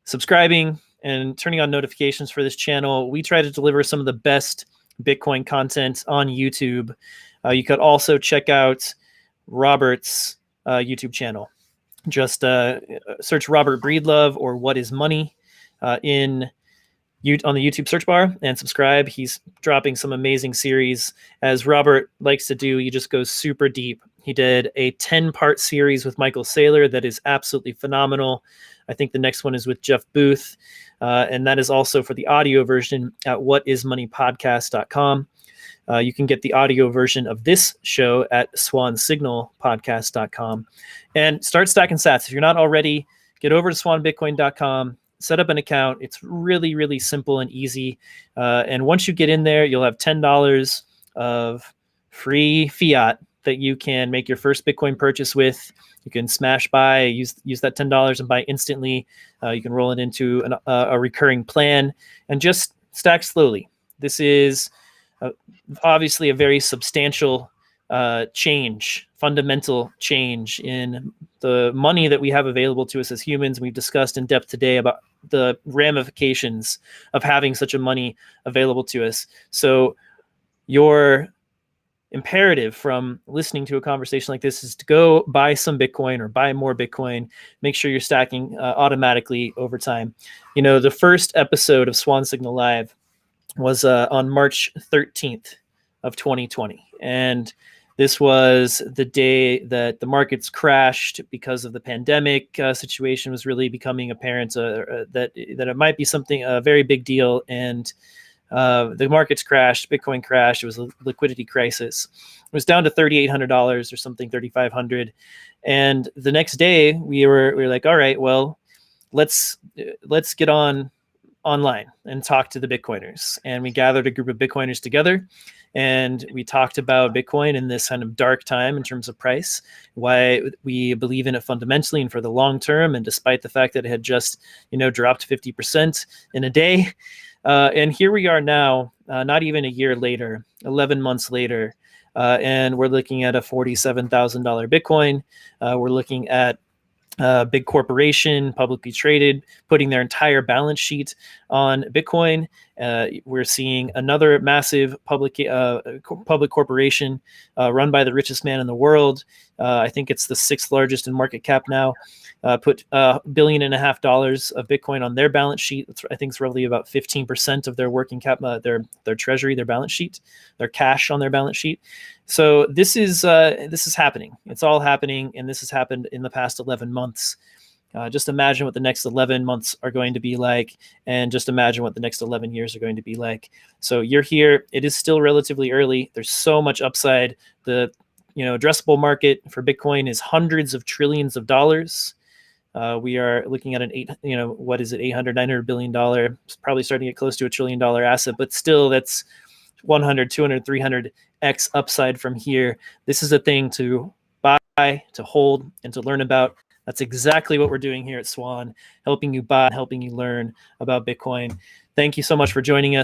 subscribing and turning on notifications for this channel. We try to deliver some of the best Bitcoin content on YouTube. You could also check out Robert's YouTube channel. Just search Robert Breedlove or What is Money on the YouTube search bar and subscribe. He's dropping some amazing series. As Robert likes to do, he just goes super deep. He did a 10-part series with Michael Saylor that is absolutely phenomenal. I think the next one is with Jeff Booth, and that is also for the audio version at whatismoneypodcast.com. You can get the audio version of this show at swansignalpodcast.com. And start stacking sats. If you're not already, get over to swanbitcoin.com. Set up an account. It's really, really simple and easy. And once you get in there, you'll have $10 of free fiat that you can make your first Bitcoin purchase with. You can smash buy, use that $10 and buy instantly. You can roll it into a recurring plan and just stack slowly. This is obviously a very substantial fundamental change in the money that we have available to us as humans. We've discussed in depth today about the ramifications of having such a money available to us. So your imperative from listening to a conversation like this is to go buy some Bitcoin or buy more Bitcoin. Make sure you're stacking automatically over time. You know, the first episode of Swan Signal Live was on March 13th of 2020. And this was the day that the markets crashed because of the pandemic situation was really becoming apparent that it might be something, a very big deal. And the markets crashed, Bitcoin crashed. It was a liquidity crisis. It was down to $3,800 or something, $3,500. And the next day we were like, all right, well, let's get online and talk to the Bitcoiners. And we gathered a group of Bitcoiners together and we talked about Bitcoin in this kind of dark time in terms of price, why we believe in it fundamentally and for the long term. And despite the fact that it had just, dropped 50% in a day. And here we are now, not even a year later, 11 months later, and we're looking at a $47,000 Bitcoin. We're looking at big corporation, publicly traded, putting their entire balance sheet on Bitcoin. We're seeing another massive public corporation run by the richest man in the world. I think it's the 6th largest in market cap now. Put $1.5 billion of Bitcoin on their balance sheet. I think it's roughly about 15% of their working cap, their treasury, their balance sheet, their cash on their balance sheet. So this is happening. It's all happening, and this has happened in the past 11 months. Just imagine what the next 11 months are going to be like, and just imagine what the next 11 years are going to be like. So you're here. It is still relatively early. There's so much upside. The addressable market for Bitcoin is hundreds of trillions of dollars. We are looking at an $800-900 billion, it's probably starting to get close to $1 trillion asset, but still that's 100, 200, 300x upside from here. This is a thing to buy, to hold, and to learn about. That's exactly what we're doing here at Swan, helping you buy, helping you learn about Bitcoin. Thank you so much for joining us.